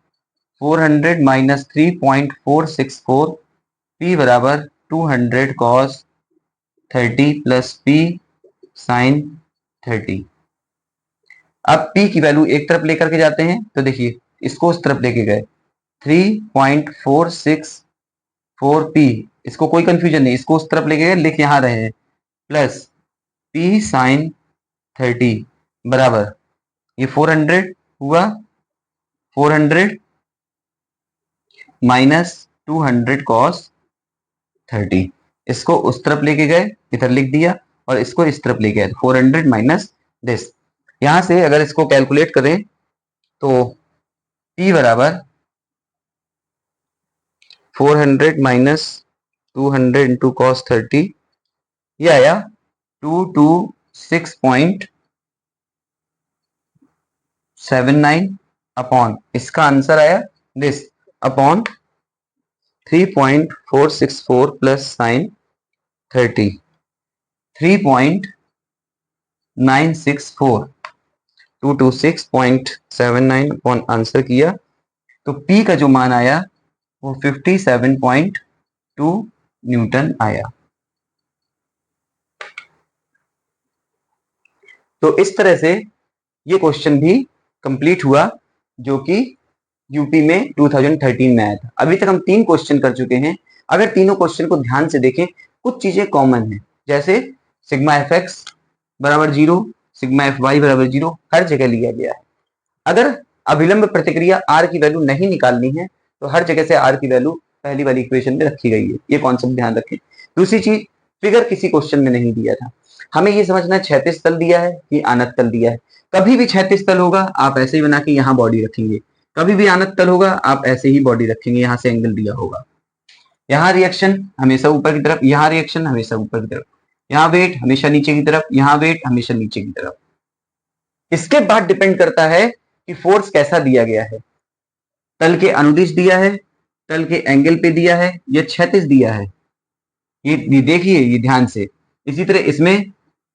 400 माइनस 3.464 p बराबर 200 cos 30 प्लस p साइन 30। अब p की वैल्यू एक तरफ लेकर के जाते हैं, तो देखिए इसको उस तरफ लेके गए 3.464 p, इसको कोई कंफ्यूजन नहीं, इसको उस तरफ लेके गए, लिख यहां रहे हैं प्लस p साइन 30 बराबर ये 400 हुआ, 400 माइनस 200 cos 30, इसको उस तरफ लेके गए, इधर लिख दिया, और इसको इस तरफ लेके गए 400 माइनस दिस। यहां से अगर इसको कैलकुलेट करें तो p बराबर 400 माइनस 200 इंटू कॉस 30, ये आया 226.79 अपॉन, इसका आंसर आया this, upon 3.464 plus sign 30, 3.964, 226.79 upon answer किया, तो p का जो मान आया वो 57.2 न्यूटन आया। तो इस तरह से ये क्वेश्चन भी कंप्लीट हुआ, जो कि यूपी में 2013 में आया था। अभी तक हम 3 क्वेश्चन कर चुके हैं। अगर तीनों क्वेश्चन को ध्यान से देखें, कुछ चीजें कॉमन हैं, जैसे सिग्मा एफ एक्स बराबर 0, सिग्मा एफ वाई बराबर 0 हर जगह लिया गया है। अगर अभिलंब प्रतिक्रिया r की वैल्यू नहीं निकालनी है तो हर जगह से r की वैल्यू पहली वाली इक्वेशन में रखी गई है, ये कॉन्सेप्ट ध्यान रखें। दूसरी चीज, फिगर किसी क्वेश्चन में नहीं दिया था, हमें ये समझना है क्षैतिज तल दिया है कि आनत तल दिया है। कभी भी क्षैतिज तल होगा आप ऐसे ही बना के यहाँ बॉडी रखेंगे, कभी भी आनत तल होगा आप ऐसे ही बॉडी रखेंगे, यहाँ से एंगल दिया होगा। यहाँ रिएक्शन हमेशा ऊपर की तरफ, यहाँ रिएक्शन हमेशा ऊपर की तरफ, यहाँ वेट हमेशा नीचे की तरफ, यहाँ वेट हमेशा नीचे की तरफ। इसके बाद डिपेंड करता है कि फोर्स कैसा दिया गया है, तल के अनुदिश दिया है, तल के एंगल पे दिया है, या क्षैतिज दिया है, ये देखिए ये ध्यान से। इसी तरह इसमें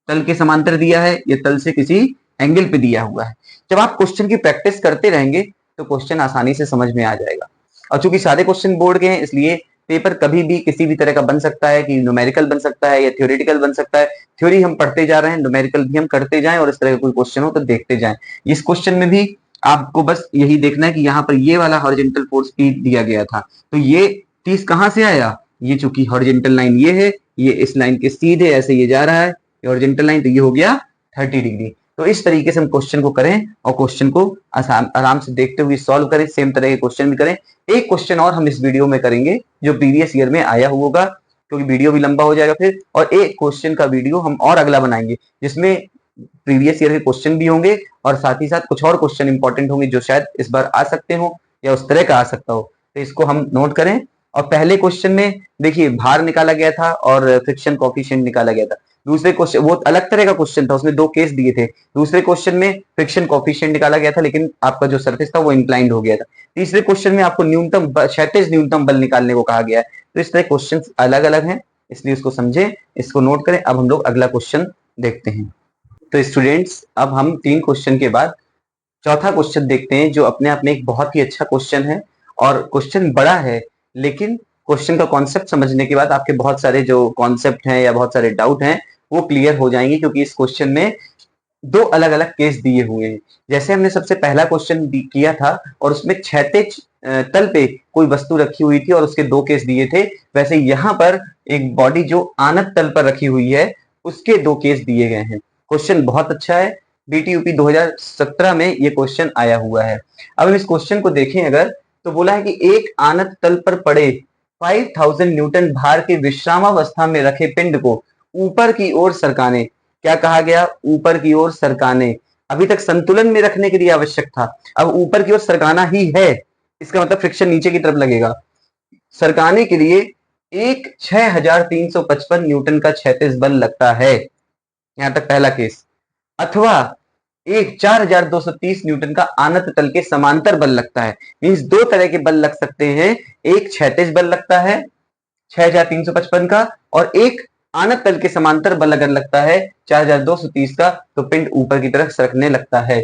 तल के समांतर दिया है, या तल से किसी एंगल पे दिया हुआ है। जब आप क्वेश्चन की प्रैक्टिस करते रहेंगे तो क्वेश्चन आसानी से समझ में आ जाएगा। और चूंकि सारे क्वेश्चन बोर्ड के हैं, इसलिए पेपर कभी भी किसी भी तरह का बन सकता है, कि न्यूमेरिकल बन सकता है या थ्योरेटिकल बन सकता है। थ्योरी हम पढ़ते जा रहे हैं, न्यूमेरिकल भी हम करते जाएं, और इस तरह का कोई क्वेश्चन हो तो देखते जाएं। इस क्वेश्चन में भी आपको बस यही देखना है कि यहाँ पर ये वाला हॉरिजॉन्टल फोर्स P दिया गया था, तो ये 30 कहां से आया, ये चूंकि हॉरिजेंटल लाइन ये है, ये इस लाइन के सीधे ऐसे ये जा रहा है, ये हॉरिजेंटल लाइन, तो ये हो गया 30 डिग्री। तो इस तरीके से हम क्वेश्चन को करें और क्वेश्चन को आराम से देखते हुए सॉल्व करें, सेम तरह के क्वेश्चन भी करें। एक क्वेश्चन और हम इस वीडियो में करेंगे जो प्रीवियस ईयर में आया होगा, क्योंकि वीडियो भी लंबा हो जाएगा फिर, और एक क्वेश्चन का वीडियो हम और अगला बनाएंगे जिसमें प्रीवियस ईयर के क्वेश्चन भी होंगे और साथ ही साथ कुछ और क्वेश्चन इंपॉर्टेंट होंगे जो शायद इस बार आ सकते हो या उस तरह का आ सकता हो। तो इसको हम नोट करें। और पहले क्वेश्चन में देखिए भार निकाला गया था और फ्रिक्शन कोएफिशिएंट निकाला गया था। दूसरे क्वेश्चन वो अलग तरह का क्वेश्चन था, उसमें 2 केस दिए थे। दूसरे क्वेश्चन में फ्रिक्शन कोएफिशिएंट निकाला गया था, लेकिन आपका जो सरफेस था वो इंक्लाइंड हो गया था। तीसरे क्वेश्चन में आपको न्यूनतम क्षैतिज न्यूनतम बल निकालने को कहा गया है। तो इस तरह क्वेश्चन अलग अलग हैं, इसलिए इसको समझें, इसको नोट करें। अब हम लोग अगला क्वेश्चन देखते हैं। तो स्टूडेंट्स, अब हम 3 क्वेश्चन के बाद चौथा क्वेश्चन देखते हैं, जो अपने आप में एक बहुत ही अच्छा क्वेश्चन है और क्वेश्चन बड़ा है, लेकिन क्वेश्चन का कॉन्सेप्ट समझने के बाद आपके बहुत सारे जो कॉन्सेप्ट हैं या बहुत सारे डाउट हैं वो क्लियर हो जाएंगे, क्योंकि इस क्वेश्चन में 2 अलग अलग केस दिए हुए हैं। जैसे हमने सबसे पहला क्वेश्चन किया था और उसमें क्षैतिज तल पे कोई वस्तु रखी हुई थी और उसके 2 केस दिए थे, वैसे यहाँ पर एक बॉडी जो आनत तल पर रखी हुई है उसके 2 केस दिए गए हैं। क्वेश्चन बहुत अच्छा है, बीटीयूपी 2017 में ये क्वेश्चन आया हुआ है। अब हम इस क्वेश्चन को देखें अगर, तो बोला है कि एक आनत तल पर पड़े 5000 न्यूटन भार के विश्रामावस्था में रखे पिंड को ऊपर की ओर सरकाने। क्या कहा गया? ऊपर की ओर सरकाने। अभी तक संतुलन में रखने के लिए आवश्यक था, अब ऊपर की ओर सरकाना ही है, इसका मतलब फ्रिक्शन नीचे की तरफ लगेगा। सरकाने के लिए एक 6355 न्यूटन का क्षैतिज बल लगता है, यहां तक पहला केस। अथवा एक 4230 न्यूटन का आनत तल के समांतर बल लगता है। मींस 2 तरह के बल लग सकते हैं, एक क्षैतिज बल लगता है 6355 का, और एक आनत तल के समांतर बल अगर लगता है 4230 का, तो पिंड ऊपर की तरफ सरकने लगता है।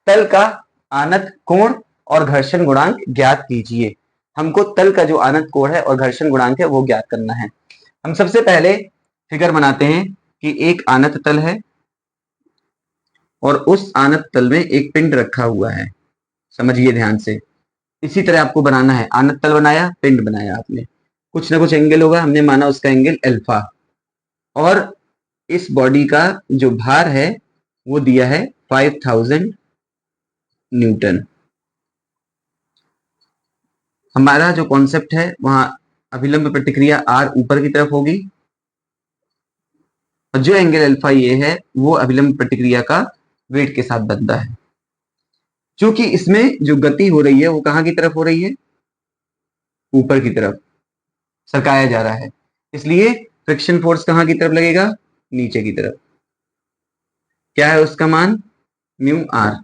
तल का आनत कोण और घर्षण गुणांक ज्ञात कीजिए। हमको तल का जो आनत कोण है और घर्षण गुणांक है वो ज्ञात करना है। हम सबसे पहले फिगर बनाते हैं कि एक आनत तल है और उस आनत तल में एक पिंड रखा हुआ है, समझिए ध्यान से। इसी तरह आपको बनाना है, आनत तल बनाया, पिंड बनाया आपने, कुछ ना कुछ एंगल होगा, हमने माना उसका एंगल अल्फा, और इस बॉडी का जो भार है वो दिया है 5000 न्यूटन। हमारा जो कॉन्सेप्ट है वहां अभिलंब प्रतिक्रिया आर ऊपर की तरफ होगी और जो एंगल अल्फा ये है वो अभिलंब प्रतिक्रिया का वेट के साथ बनता है। क्योंकि इसमें जो गति हो रही है वो कहां की तरफ हो रही है? ऊपर की तरफ सरकाया जा रहा है, इसलिए फ्रिक्शन फोर्स कहां की तरफ लगेगा? नीचे की तरफ। क्या है उसका मान? Mu R.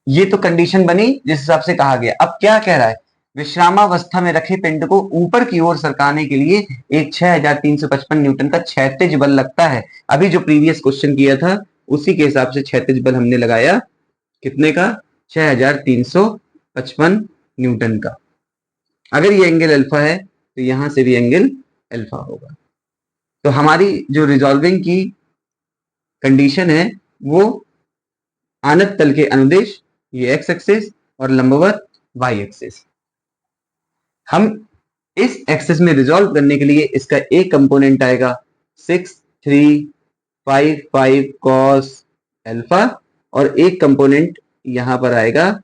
ये तो कंडीशन बनी जिस हिसाब से कहा गया। अब क्या कह रहा है? विश्रामावस्था में रखे पिंड को ऊपर की ओर सरकाने के लिए एक 6355 न्यूटन का क्षैतिज बल लगता है। अभी जो प्रीवियस क्वेश्चन किया था उसी के हिसाब से क्षैतिज बल हमने लगाया, कितने का? 6355 न्यूटन का। अगर ये एंगल अल्फा है तो यहां से भी एंगल अल्फा होगा। तो हमारी जो रिजॉल्विंग की कंडीशन है वो आनत तल के अनुदेश ये एक्स एक्सिस और लंबवत वाई एक्सिस। हम इस एक्सिस में रिजॉल्व करने के लिए इसका एक कंपोनेंट आएगा 6355 कॉस अल्फा और एक कंपोनेंट यहां पर आएगा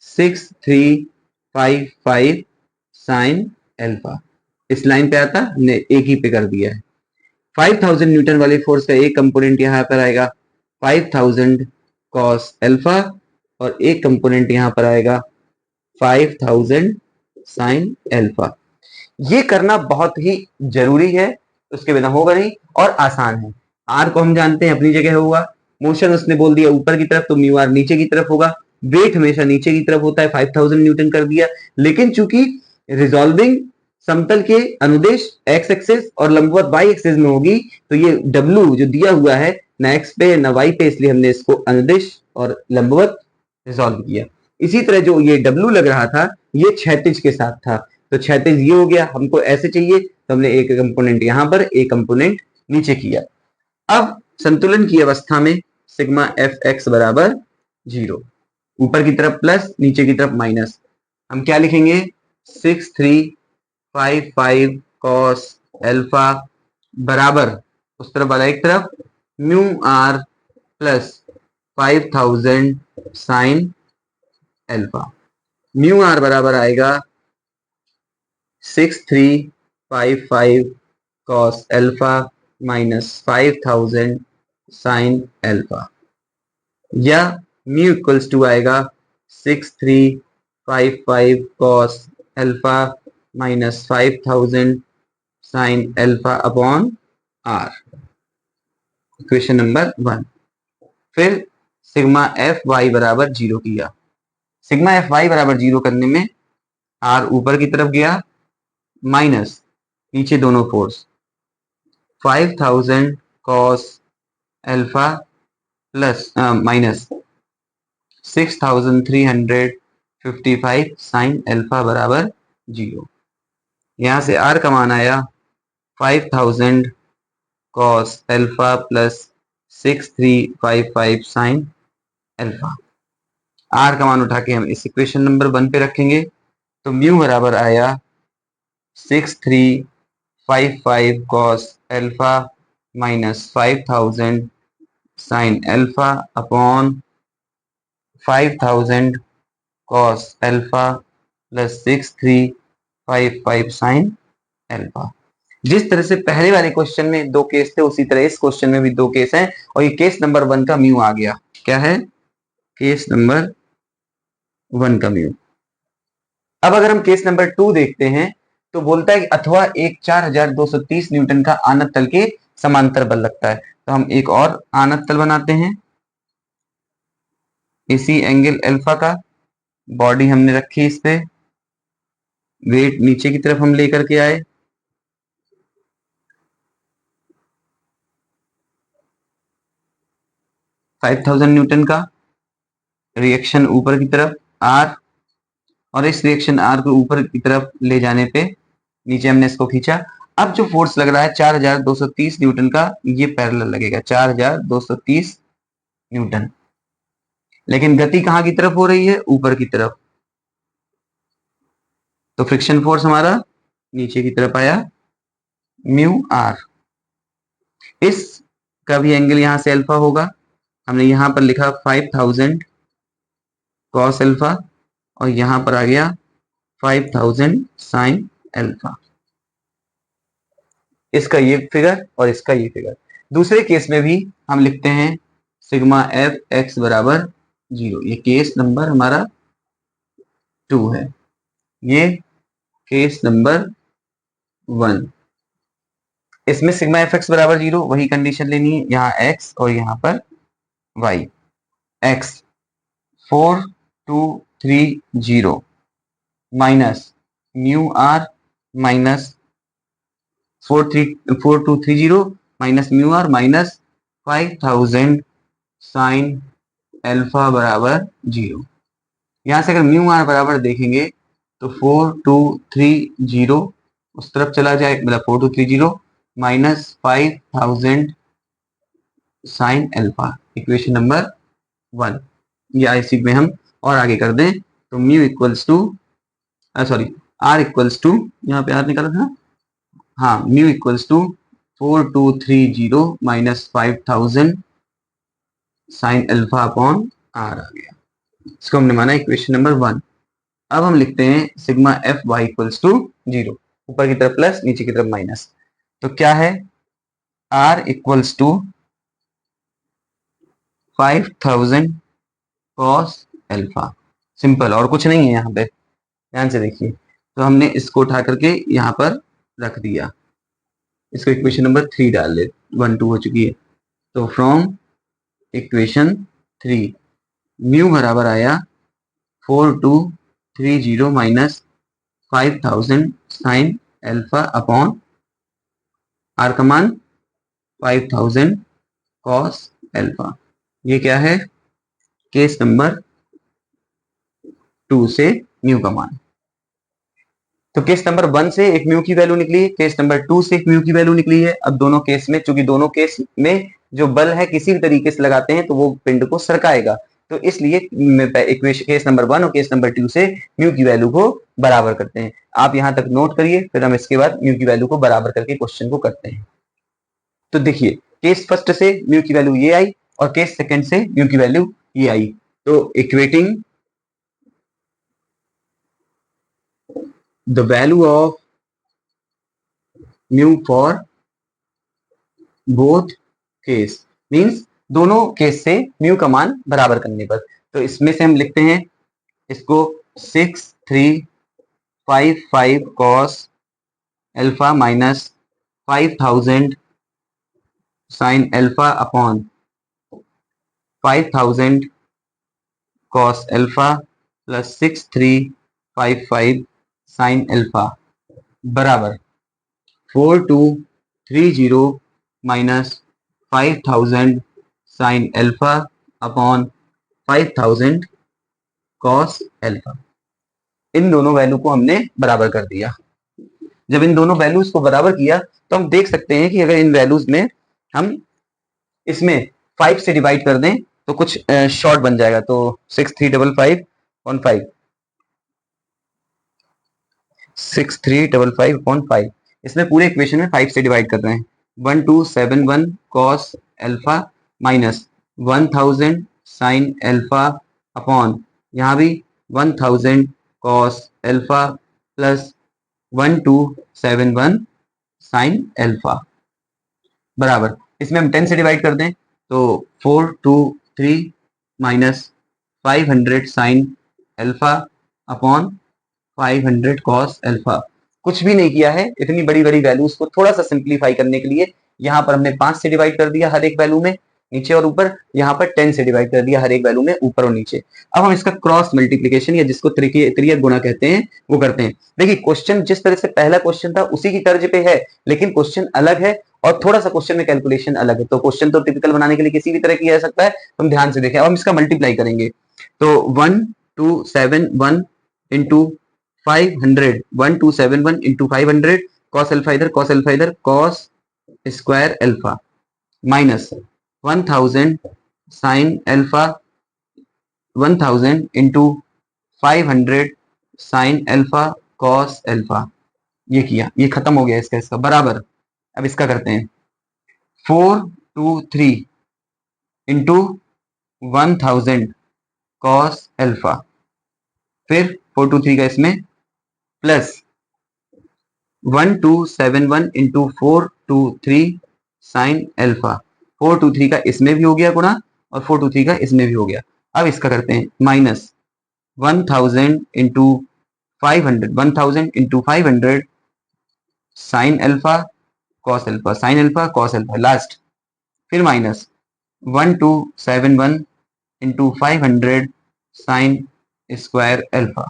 6355 साइन अल्फा। इस लाइन पे आता, हमने एक ही पे कर दिया है। 5000 न्यूटन वाले फोर्स का एक कंपोनेंट यहां पर आएगा 5000 कॉस अल्फा और एक कंपोनेंट यहां पर आएगा 5000 साइन अल्फा। ये करना बहुत ही जरूरी है, उसके बिना होगा नहीं और आसान है। आर को हम जानते हैं अपनी जगह होगा, मोशन उसने बोल दिया ऊपर की तरफ तो म्यू आर नीचे की तरफ होगा, वेट हमेशा नीचे की तरफ होता है, 5000 न्यूटन कर दिया। लेकिन चूंकि रिजॉल्विंग समतल के अनुदेश एक्स एक्सिस और लंबवत वाई एक्सिस में होगी, तो ये डब्ल्यू जो दिया हुआ है ना एक्स पे ना वाई पे, इसलिए हमने इसको अनुदेश और लंबवत रिजॉल्व किया। इसी तरह जो ये डब्ल्यू लग रहा था ये क्षैतिज के साथ था, तो क्षैतिज ये हो गया, हमको ऐसे चाहिए तो हमने एक कंपोनेंट यहां पर एक कंपोनेंट नीचे किया। अब संतुलन की अवस्था में सिग्मा एफ एक्स बराबर 0, ऊपर की तरफ प्लस नीचे की तरफ माइनस। हम क्या लिखेंगे? 6355 5 कॉस एल्फा बराबर उस तरफ वाला एक तरफ mu R plus 5000 sine alpha. Mu R बराबर आएगा 6355 cos alpha minus 5000 sine alpha, या म्यू इक्वल्स टू आएगा 6355 cos alpha minus 5000 sine alpha upon R, equation number 1। फिर सिग्मा एफ वाई बराबर 0 किया। सिग्मा एफ वाई बराबर 0 करने में आर ऊपर की तरफ गया माइनस नीचे दोनों force 5000 cos alpha plus minus 6355 sine alpha बराबर 0। यहां से आर का मान आया 5000 cos alpha plus 6355 sine alpha. R का मान उठा के हम इस इक्वेशन नंबर 1 पे रखेंगे तो म्यू बराबर आया 6355 cos alpha minus 5000 sine alpha upon 5000 cos alpha plus 6355 sine alpha. जिस तरह से पहले वाले क्वेश्चन में 2 केस थे उसी तरह इस क्वेश्चन में भी 2 केस हैं और ये केस नंबर 1 का म्यू आ गया। क्या है? केस नंबर 1 का म्यू। अब अगर हम केस नंबर 2 देखते हैं तो बोलता है कि अथवा एक 4230 न्यूटन का आनत तल के समांतर बल लगता है। तो हम एक और आनत तल बनाते हैं इसी एंगल अल्फा का, बॉडी हमने रखी इस पे, वेट नीचे की तरफ हम लेकर के आए, न्यूटन का रिएक्शन ऊपर की तरफ आर, और इस रिएक्शन आर को ऊपर की तरफ ले जाने पे नीचे हमने इसको खींचा। अब जो फोर्स लग रहा है 4230 न्यूटन का, ये पैरेलल लगेगा 4230 न्यूटन, लेकिन गति कहां की तरफ हो रही है? ऊपर की तरफ। तो फ्रिक्शन फोर्स हमारा नीचे की तरफ आया म्यू आर। इस का भी एंगल यहां से अल्फा होगा, हमने यहां पर लिखा 5000 कॉस अल्फा और यहां पर आ गया 5000 साइन अल्फा। इसका ये फिगर और इसका ये फिगर। दूसरे केस में भी हम लिखते हैं सिग्मा एफ एक्स बराबर 0। ये केस नंबर हमारा 2 है, ये केस नंबर 1। इसमें सिग्मा एफ एक्स बराबर 0 वही कंडीशन लेनी है, यहाँ एक्स और यहाँ पर Y. X 4230 minus mu R minus 4230 minus mu R minus 5000 sine alpha बराबर 0। यहां से अगर म्यू आर बराबर देखेंगे तो 4230 उस तरफ चला जाए, मतलब 4230 minus 5000 sine alpha, equation number 1। या इसी में हम और आगे कर दें तो mu equals to R equals to, यहाँ पे आर निकाला था, हाँ, mu equals to 4230 minus 5000 sine alpha upon R आ गया। इसको हमने माना इक्वेशन नंबर 1। अब हम लिखते हैं sigma F Y equals to 0, ऊपर की तरफ प्लस नीचे की तरफ माइनस। तो क्या है? R equals to 5000 cos alpha, simple, और कुछ नहीं है यहाँ पे, ध्यान से देखिए। तो हमने इसको उठा करके यहाँ पर रख दिया, इसको इक्वेशन नंबर 3 डाल दे, 1 2 हो चुकी है। तो फ्रॉम इक्वेशन 3 म्यू बराबर आया 4230 minus 5000 sine alpha upon R का मान 5000 कॉस एल्फा। ये क्या है? केस नंबर 2 से म्यू का मान। तो केस नंबर 1 से एक म्यू की वैल्यू निकली है, केस नंबर 2 से एक म्यू की वैल्यू निकली है। अब दोनों केस में, चूंकि दोनों केस में जो बल है किसी भी तरीके से लगाते हैं तो वो पिंड को सरकाएगा, तो इसलिए इक्वेशन केस नंबर 1 और केस नंबर 2 से म्यू की वैल्यू को बराबर करते हैं। आप यहां तक नोट करिए, फिर हम इसके बाद म्यू की वैल्यू को बराबर करके क्वेश्चन को करते हैं। तो देखिए, केस फर्स्ट से म्यू की वैल्यू ये आई और केस सेकंड से म्यू की वैल्यू ये आई। तो equating the value of mu for both case means दोनों केस से म्यू का मान बराबर करने पर। तो इसमें से हम लिखते हैं इसको 6355 cos alpha minus 5000 sin alpha upon 5000 cos alpha plus 6355 sin alpha बराबर 4230 minus 5000 sin alpha upon 5000 cos alpha. इन दोनों वैल्यू को हमने बराबर कर दिया। जब इन दोनों वैल्यूज को बराबर किया तो हम देख सकते हैं कि अगर इन वैल्यूज में हम इसमें 5 से डिवाइड कर दें तो कुछ शॉर्ट बन जाएगा। तो 6355 on 5 6355 upon 5 इसमें पूरे इक्वेशन में 5 से डिवाइड कर रहे हैं। 1271 cos alpha minus 1000 sin alpha upon यहाँ भी 1000 cos alpha plus 1271 sin alpha बराबर, इसमें हम 10 से डिवाइड कर दें तो 423 minus 500 sin alpha upon 500 cos alpha. कुछ भी नहीं किया है, इतनी बड़ी बड़ी वैल्यूज को थोड़ा सा सिंप्लीफाई करने के लिए यहाँ पर हमने 5 से डिवाइड कर दिया हर एक वैल्यू में नीचे और ऊपर, यहाँ पर 10 से डिवाइड कर दिया हर एक वैल्यू में ऊपर और नीचे। अब हम इसका क्रॉस मल्टीप्लीकेशन या जिसको त्रियक गुणा कहते हैं वो करते हैं। देखिए, क्वेश्चन जिस तरह से पहला क्वेश्चन था उसी की तर्ज पे है, लेकिन क्वेश्चन अलग है और थोड़ा सा क्वेश्चन में कैलकुलेशन अलग है। तो क्वेश्चन तो टिपिकल बनाने के लिए किसी भी तरह किया जा सकता है, हम ध्यान से देखें। अब हम इसका मल्टीप्लाई करेंगे तो 1271 इंटू 500 1271 इंटू 500 cos अल्फा इधर cos square alpha minus 1000 sin alpha 1000 into 500 sin alpha cos alpha. ये किया, ये खत्म हो गया इसका बराबर। अब इसका करते हैं 423 इंटू 1000 cos अल्फा, फिर 423 का इसमें प्लस 1271 इंटू 423 साइन अल्फा। 423 का इसमें भी हो गया गुणा और 423 का इसमें भी हो गया। अब इसका करते हैं minus 1000 into 500 sine alpha cos alpha sine alpha cos alpha last, फिर minus 1271 into 500 sine square alpha.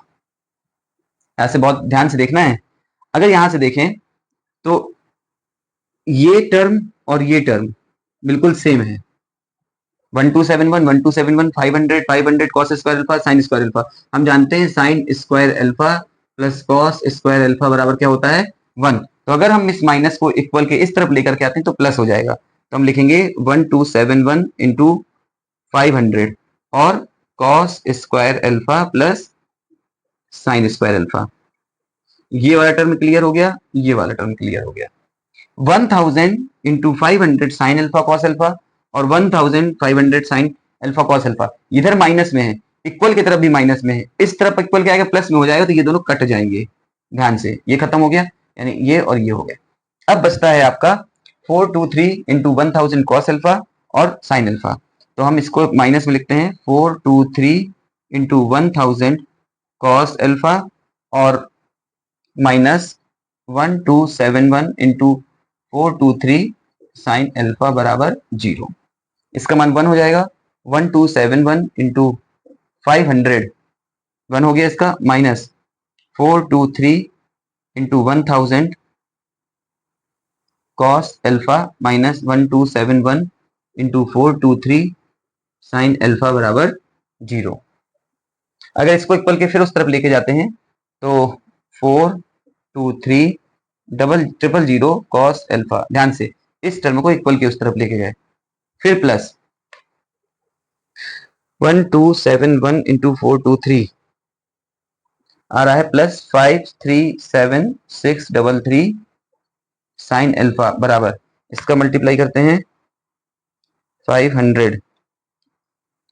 ऐसे बहुत ध्यान से देखना है। अगर यहां से देखें तो ये टर्म और ये टर्म बिल्कुल सेम है। 1271 500 cos square alpha sine square alpha. हम जानते हैं sign square alpha plus cos square alpha बराबर क्या होता है 1। तो अगर हम इस माइनस को इक्वल के इस तरफ लेकर के आते हैं तो प्लस हो जाएगा। तो हम लिखेंगे 1271 इंटू 500 और cos square alpha plus sine square alpha. ये वाला टर्म क्लियर हो गया, ये वाला टर्म क्लियर हो गया। 1000 into 500 sine alpha cos alpha और 1500 साइन अल्फा कॉस अल्फा इधर माइनस में है, इक्वल की तरफ भी माइनस में है, इस तरफ इक्वल क्या आएगा प्लस में हो जाएगा, तो ये दोनों कट जाएंगे। ध्यान से, ये खत्म हो गया, यानी ये और ये हो गया। अब बचता है आपका 423 इंटू 1000 कॉस अल्फा और साइन अल्फा। तो हम इसको माइनस में लिखते हैं 423 इंटू 1000 कॉस अल्फा और माइनस 1271 इंटू 423 साइन अल्फा बराबर 0। इसका मान 1 हो जाएगा। 1271 इंटू 500 1 हो गया इसका, minus 423 into 1000 cos alpha minus 1271 into 423 sine alpha बराबर 0। अगर इसको इक्वल के फिर उस तरफ लेके जाते हैं तो 423 000 कॉस अल्फा, ध्यान से इस टर्म को इक्वल के उस तरफ लेके गए, फिर प्लस 1271 इंटू 423 आ रहा है प्लस 537,633 साइन अल्फा बराबर, इसका मल्टीप्लाई करते हैं 500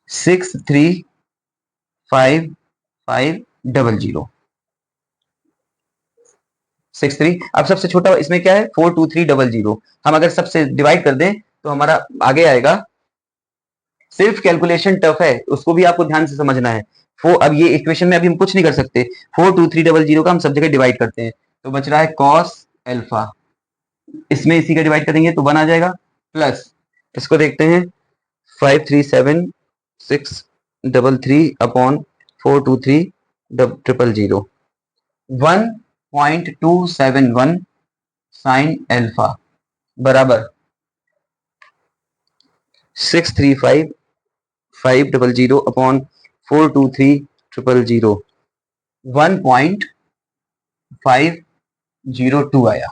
635,500 63। अब सबसे छोटा इसमें क्या है 42300, हम अगर सबसे डिवाइड कर दें तो हमारा आगे आएगा। सिर्फ कैलकुलेशन टफ है, उसको भी आपको ध्यान से समझना है। अब ये इक्वेशन में अभी हम कुछ नहीं कर सकते, 42300 का हम सब जगह डिवाइड करते हैं तो बच रहा है कॉस अल्फा, इसमें इसी का डिवाइड करेंगे तो 1 आ जाएगा, प्लस इसको देखते हैं 537,633 अपॉन 42300 1.271 साइन अल्फा बराबर 635,500 अपॉन 42300 1.502 आया।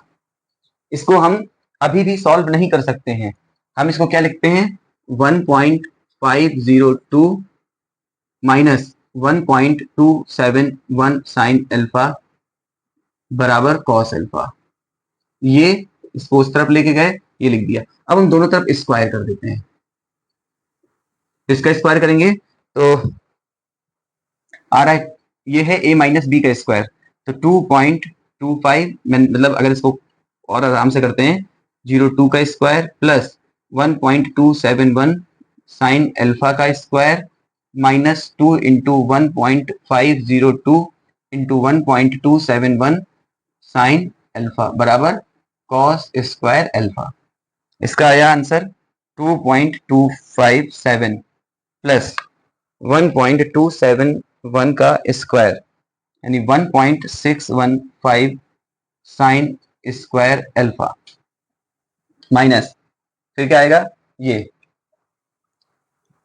इसको हम अभी भी सॉल्व नहीं कर सकते हैं, हम इसको क्या लिखते हैं 1.502 माइनस 1.271 साइन अल्फा बराबर कॉस अल्फा। ये इसको उस तरफ लेके गए, ये लिख दिया। अब हम दोनों तरफ स्क्वायर कर देते हैं, इसका स्क्वायर करेंगे तो आ रहा है, ये है a माइनस बी का स्क्वायर, तो 2.25 मतलब अगर इसको और आराम से करते हैं 02 का स्क्वायर प्लस 1.271 साइन अल्फा का square minus 2 into 1.502 into 1.271 sine alpha बराबर कॉस स्क्वायर अल्फा। इसका आया आंसर 2.257 प्लस 1.271 का स्क्वायर यानी 1.615 साइन स्क्वायर अल्फा माइनस फिर क्या आएगा ये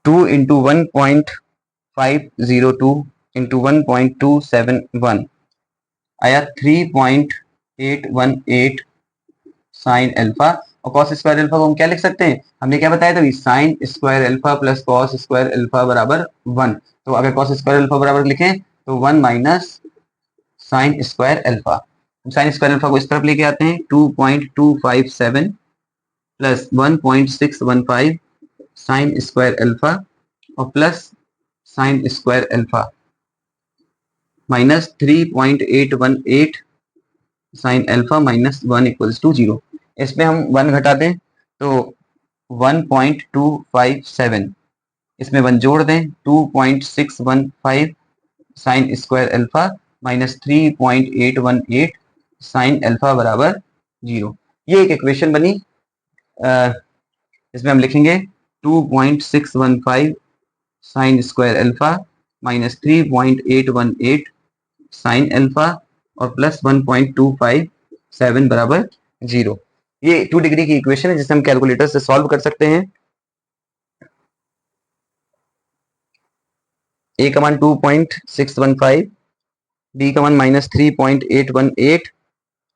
2 इंटू 1.502 इंटू 1.271 आया 3.818 साइन अल्फा। और कॉस स्क्वायर अल्फा को हम क्या लिख सकते हैं, हमने क्या बताया था, sign square alpha plus cos square alpha बराबर 1। तो अगर कॉस स्क्वायर अल्फा बराबर लिखें तो 1 minus sine square alpha. Sine square alpha को इस तरफ लेके आते हैं 2.257 प्लस 1.615 साइन स्क्वायर अल्फा और plus sine square alpha minus 3.818 sine alpha minus 1 equals to 0। इसमें हम 1 घटा दें तो 1.257, इसमें 1 जोड़ दें 2.615 sign square alpha minus 3.818 sine alpha बराबर 0। ये एक इक्वेशन बनी। इसमें हम लिखेंगे 2.615 sign square alpha minus 3.818 sine alpha और प्लस 1.257 बराबर 0। ये 2 डिग्री की इक्वेशन है जिसे हम कैलकुलेटर से सॉल्व कर सकते हैं। ए का मान 2.615, बी का मान माइनस 3.818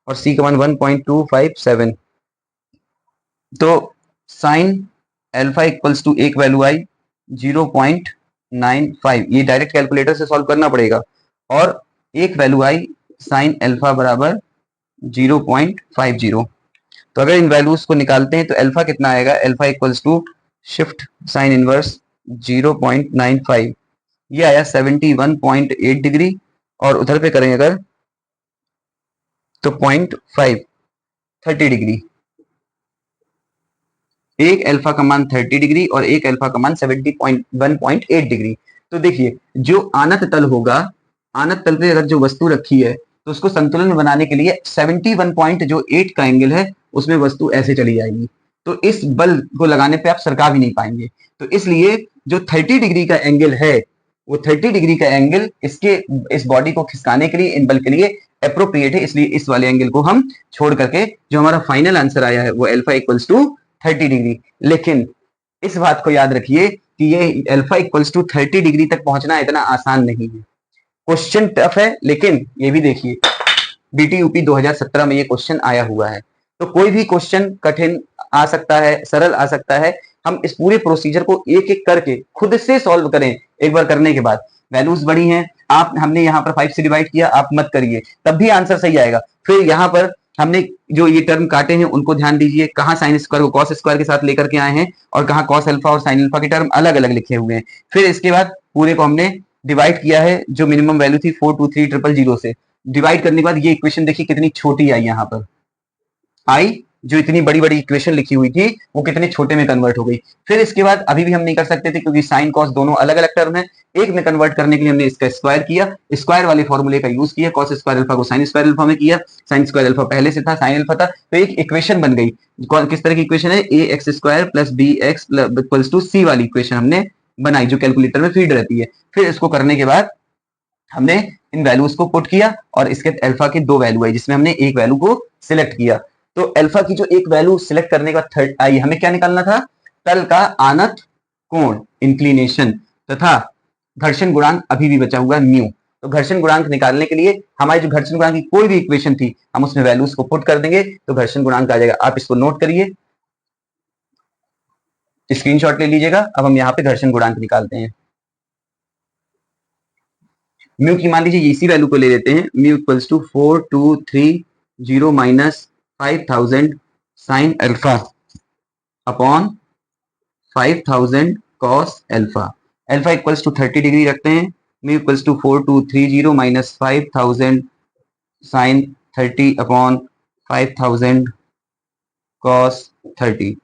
और सी का मान 1.257। तो साइन अल्फा इक्वल्स टू एक वैल्यू आई 0.95, ये डायरेक्ट कैलकुलेटर से सॉल्व करना पड़ेगा, और एक वैल्यू आई साइन अल्फा बराबर 0.50। तो अगर इन वैल्यूज को निकालते हैं तो अल्फा कितना आएगा, alpha equals to shift sine inverse 0.95, ये आया 71.8 डिग्री, और उधर पे करेंगे अगर तो 0.5 30 डिग्री। एक अल्फा का मान 30 डिग्री और एक अल्फा का मान 71.8 डिग्री। तो देखिए जो आनत तल होगा, आनत तल पे अगर जो वस्तु रखी है तो उसको संतुलन में बनाने के लिए 71.8 का एंगल है उसमें वस्तु ऐसे चली जाएगी, तो इस बल को लगाने पे आप सरका भी नहीं पाएंगे। तो इसलिए जो 30 डिग्री का एंगल है वो 30 डिग्री का एंगल इसके इस बॉडी को खिसकाने के लिए, इन बल के लिए अप्रोप्रिएट है, इसलिए इस वाले एंगल को हम छोड़ करके जो हमारा फाइनल आंसर आया है वो अल्फा इक्वल्स टू 30 डिग्री। लेकिन इस बात को याद रखिए कि ये अल्फा इक्वल्स टू 30 डिग्री तक पहुंचना इतना आसान नहीं है, क्वेश्चन टफ है। लेकिन ये भी देखिए बीटी यूपी 2017 में ये क्वेश्चन आया हुआ है, तो कोई भी क्वेश्चन कठिन आ सकता है, सरल आ सकता है, हम इस पूरे प्रोसीजर को एक एक करके खुद से सॉल्व करें। एक बार करने के बाद वैल्यूज बड़ी हैं, आप हमने यहाँ पर 5 से डिवाइड किया, आप मत करिए, तब भी आंसर सही आएगा। फिर यहाँ पर हमने जो ये टर्म काटे हैं उनको ध्यान दीजिए, कहाँ साइन स्क्वायर को कॉस स्क्वायर के साथ लेकर के आए हैं और कहाँ कॉस अल्फा और साइन अल्फा के टर्म अलग अलग लिखे हुए हैं। फिर इसके बाद पूरे को हमने डिवाइड किया है, जो मिनिमम वैल्यू थी 423,000 से डिवाइड करने के बाद ये इक्वेशन देखिए कितनी छोटी आई, यहाँ पर आई जो इतनी बड़ी बड़ी इक्वेशन लिखी हुई थी वो कितने छोटे में कन्वर्ट हो गई। फिर इसके बाद अभी भी हम नहीं कर सकते थे क्योंकि साइन कॉस दोनों अलग अलग टर्म है, एक में कन्वर्ट करने के लिए हमने इसका स्क्वायर किया, स्क्वायर वाले फॉर्मूले का यूज किया, कॉस स्क्वायर अल्फा को साइन स्क्वायर अल्फा में किया, साइन स्क्वायर अल्फा पहले से था, साइन अल्फा था, तो एक इक्वेशन बन गई। किस तरह की इक्वेशन है, A X square plus B X equals to C वाली इक्वेशन हमने बनाई जो कैलकुलेटर में फीड रहती है। फिर इसको करने के बाद हमने इन वैल्यूज को पुट किया और इसके अल्फा की दो वैल्यू आई जिसमें हमने एक वैल्यू को सिलेक्ट किया। तो अल्फा की जो एक वैल्यू सिलेक्ट करने के बाद थर्ड आई, हमें क्या निकालना था, तल का आनत कोण इंक्लिनेशन तथा घर्षण गुणांक अभी भी बचा हुआ म्यू। तो घर्षण गुणांक निकालने के लिए हमारी जो घर्षण गुणांक की कोई भी इक्वेशन थी हम उसमें वैल्यूज को पुट कर देंगे तो घर्षण गुणांक आ जाएगा। आप इसको नोट करिए, स्क्रीनशॉट ले लीजिएगा। अब हम यहाँ पे घर्षण गुणांक निकालते हैं। म्यू की मान लीजिए इसी वैल्यू को ले लेते हैं, mu equals to 4230 minus 5000 sine alpha upon 5000 cos alpha. Alpha equals to 30 degree रखते हैं, mu equals to 4230 minus 5000 sine 30 upon 5000 cos 30।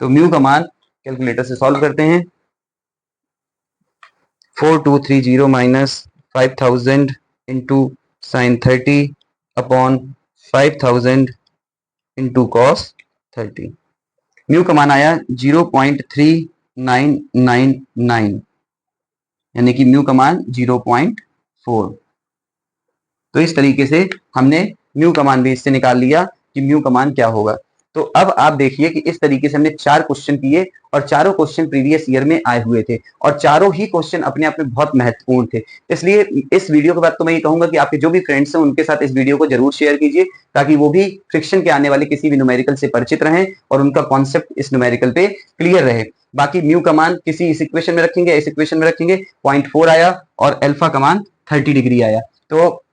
तो म्यू का मान कैलकुलेटर से सॉल्व करते हैं, 4230 minus 5000 into sine 30 upon 5000 into cos 30। Mu का मान आया 0.3999, यानी कि म्यू का मान 0.4। तो इस तरीके से हमने म्यू का मान भी इससे निकाल लिया कि म्यू का मान क्या होगा। तो अब आप देखिए कि इस तरीके से हमने 4 क्वेश्चन किए और चारों क्वेश्चन प्रीवियस ईयर में आए हुए थे और चारों ही क्वेश्चन अपने आप में बहुत महत्वपूर्ण थे। इसलिए इस वीडियो के बाद तो मैं ये कहूंगा कि आपके जो भी फ्रेंड्स हैं उनके साथ इस वीडियो को जरूर शेयर कीजिए ताकि वो भी फ्रिक्शन के आने वाले किसी भी न्यूमेरिकल से परिचित रहें और उनका कॉन्सेप्ट इस न्यूमेरिकल पे क्लियर रहे। बाकी म्यू का मान किसी इस इक्वेशन में रखेंगे, इस इक्वेशन में रखेंगे, 0.4 आया और अल्फा का मान 30 डिग्री आया। तो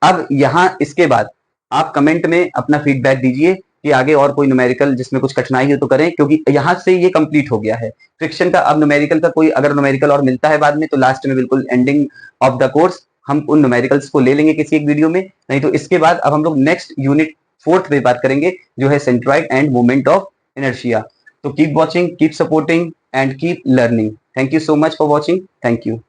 अब यहाँ इसके बाद आप कमेंट में अपना फीडबैक दीजिए कि आगे और कोई न्यूमेरिकल जिसमें कुछ कठिनाई हो तो करें, क्योंकि यहाँ से ये कंप्लीट हो गया है फ्रिक्शन का। अब न्यूमेरिकल का कोई अगर न्यूमेरिकल और मिलता है बाद में तो लास्ट में बिल्कुल एंडिंग ऑफ द कोर्स हम उन न्यूमेरिकल्स को ले लेंगे किसी एक वीडियो में, नहीं तो इसके बाद अब हम लोग नेक्स्ट यूनिट 4th पे बात करेंगे जो है centroid and movement of inertia. तो keep watching, keep supporting and keep learning. Thank you so much for watching. Thank you.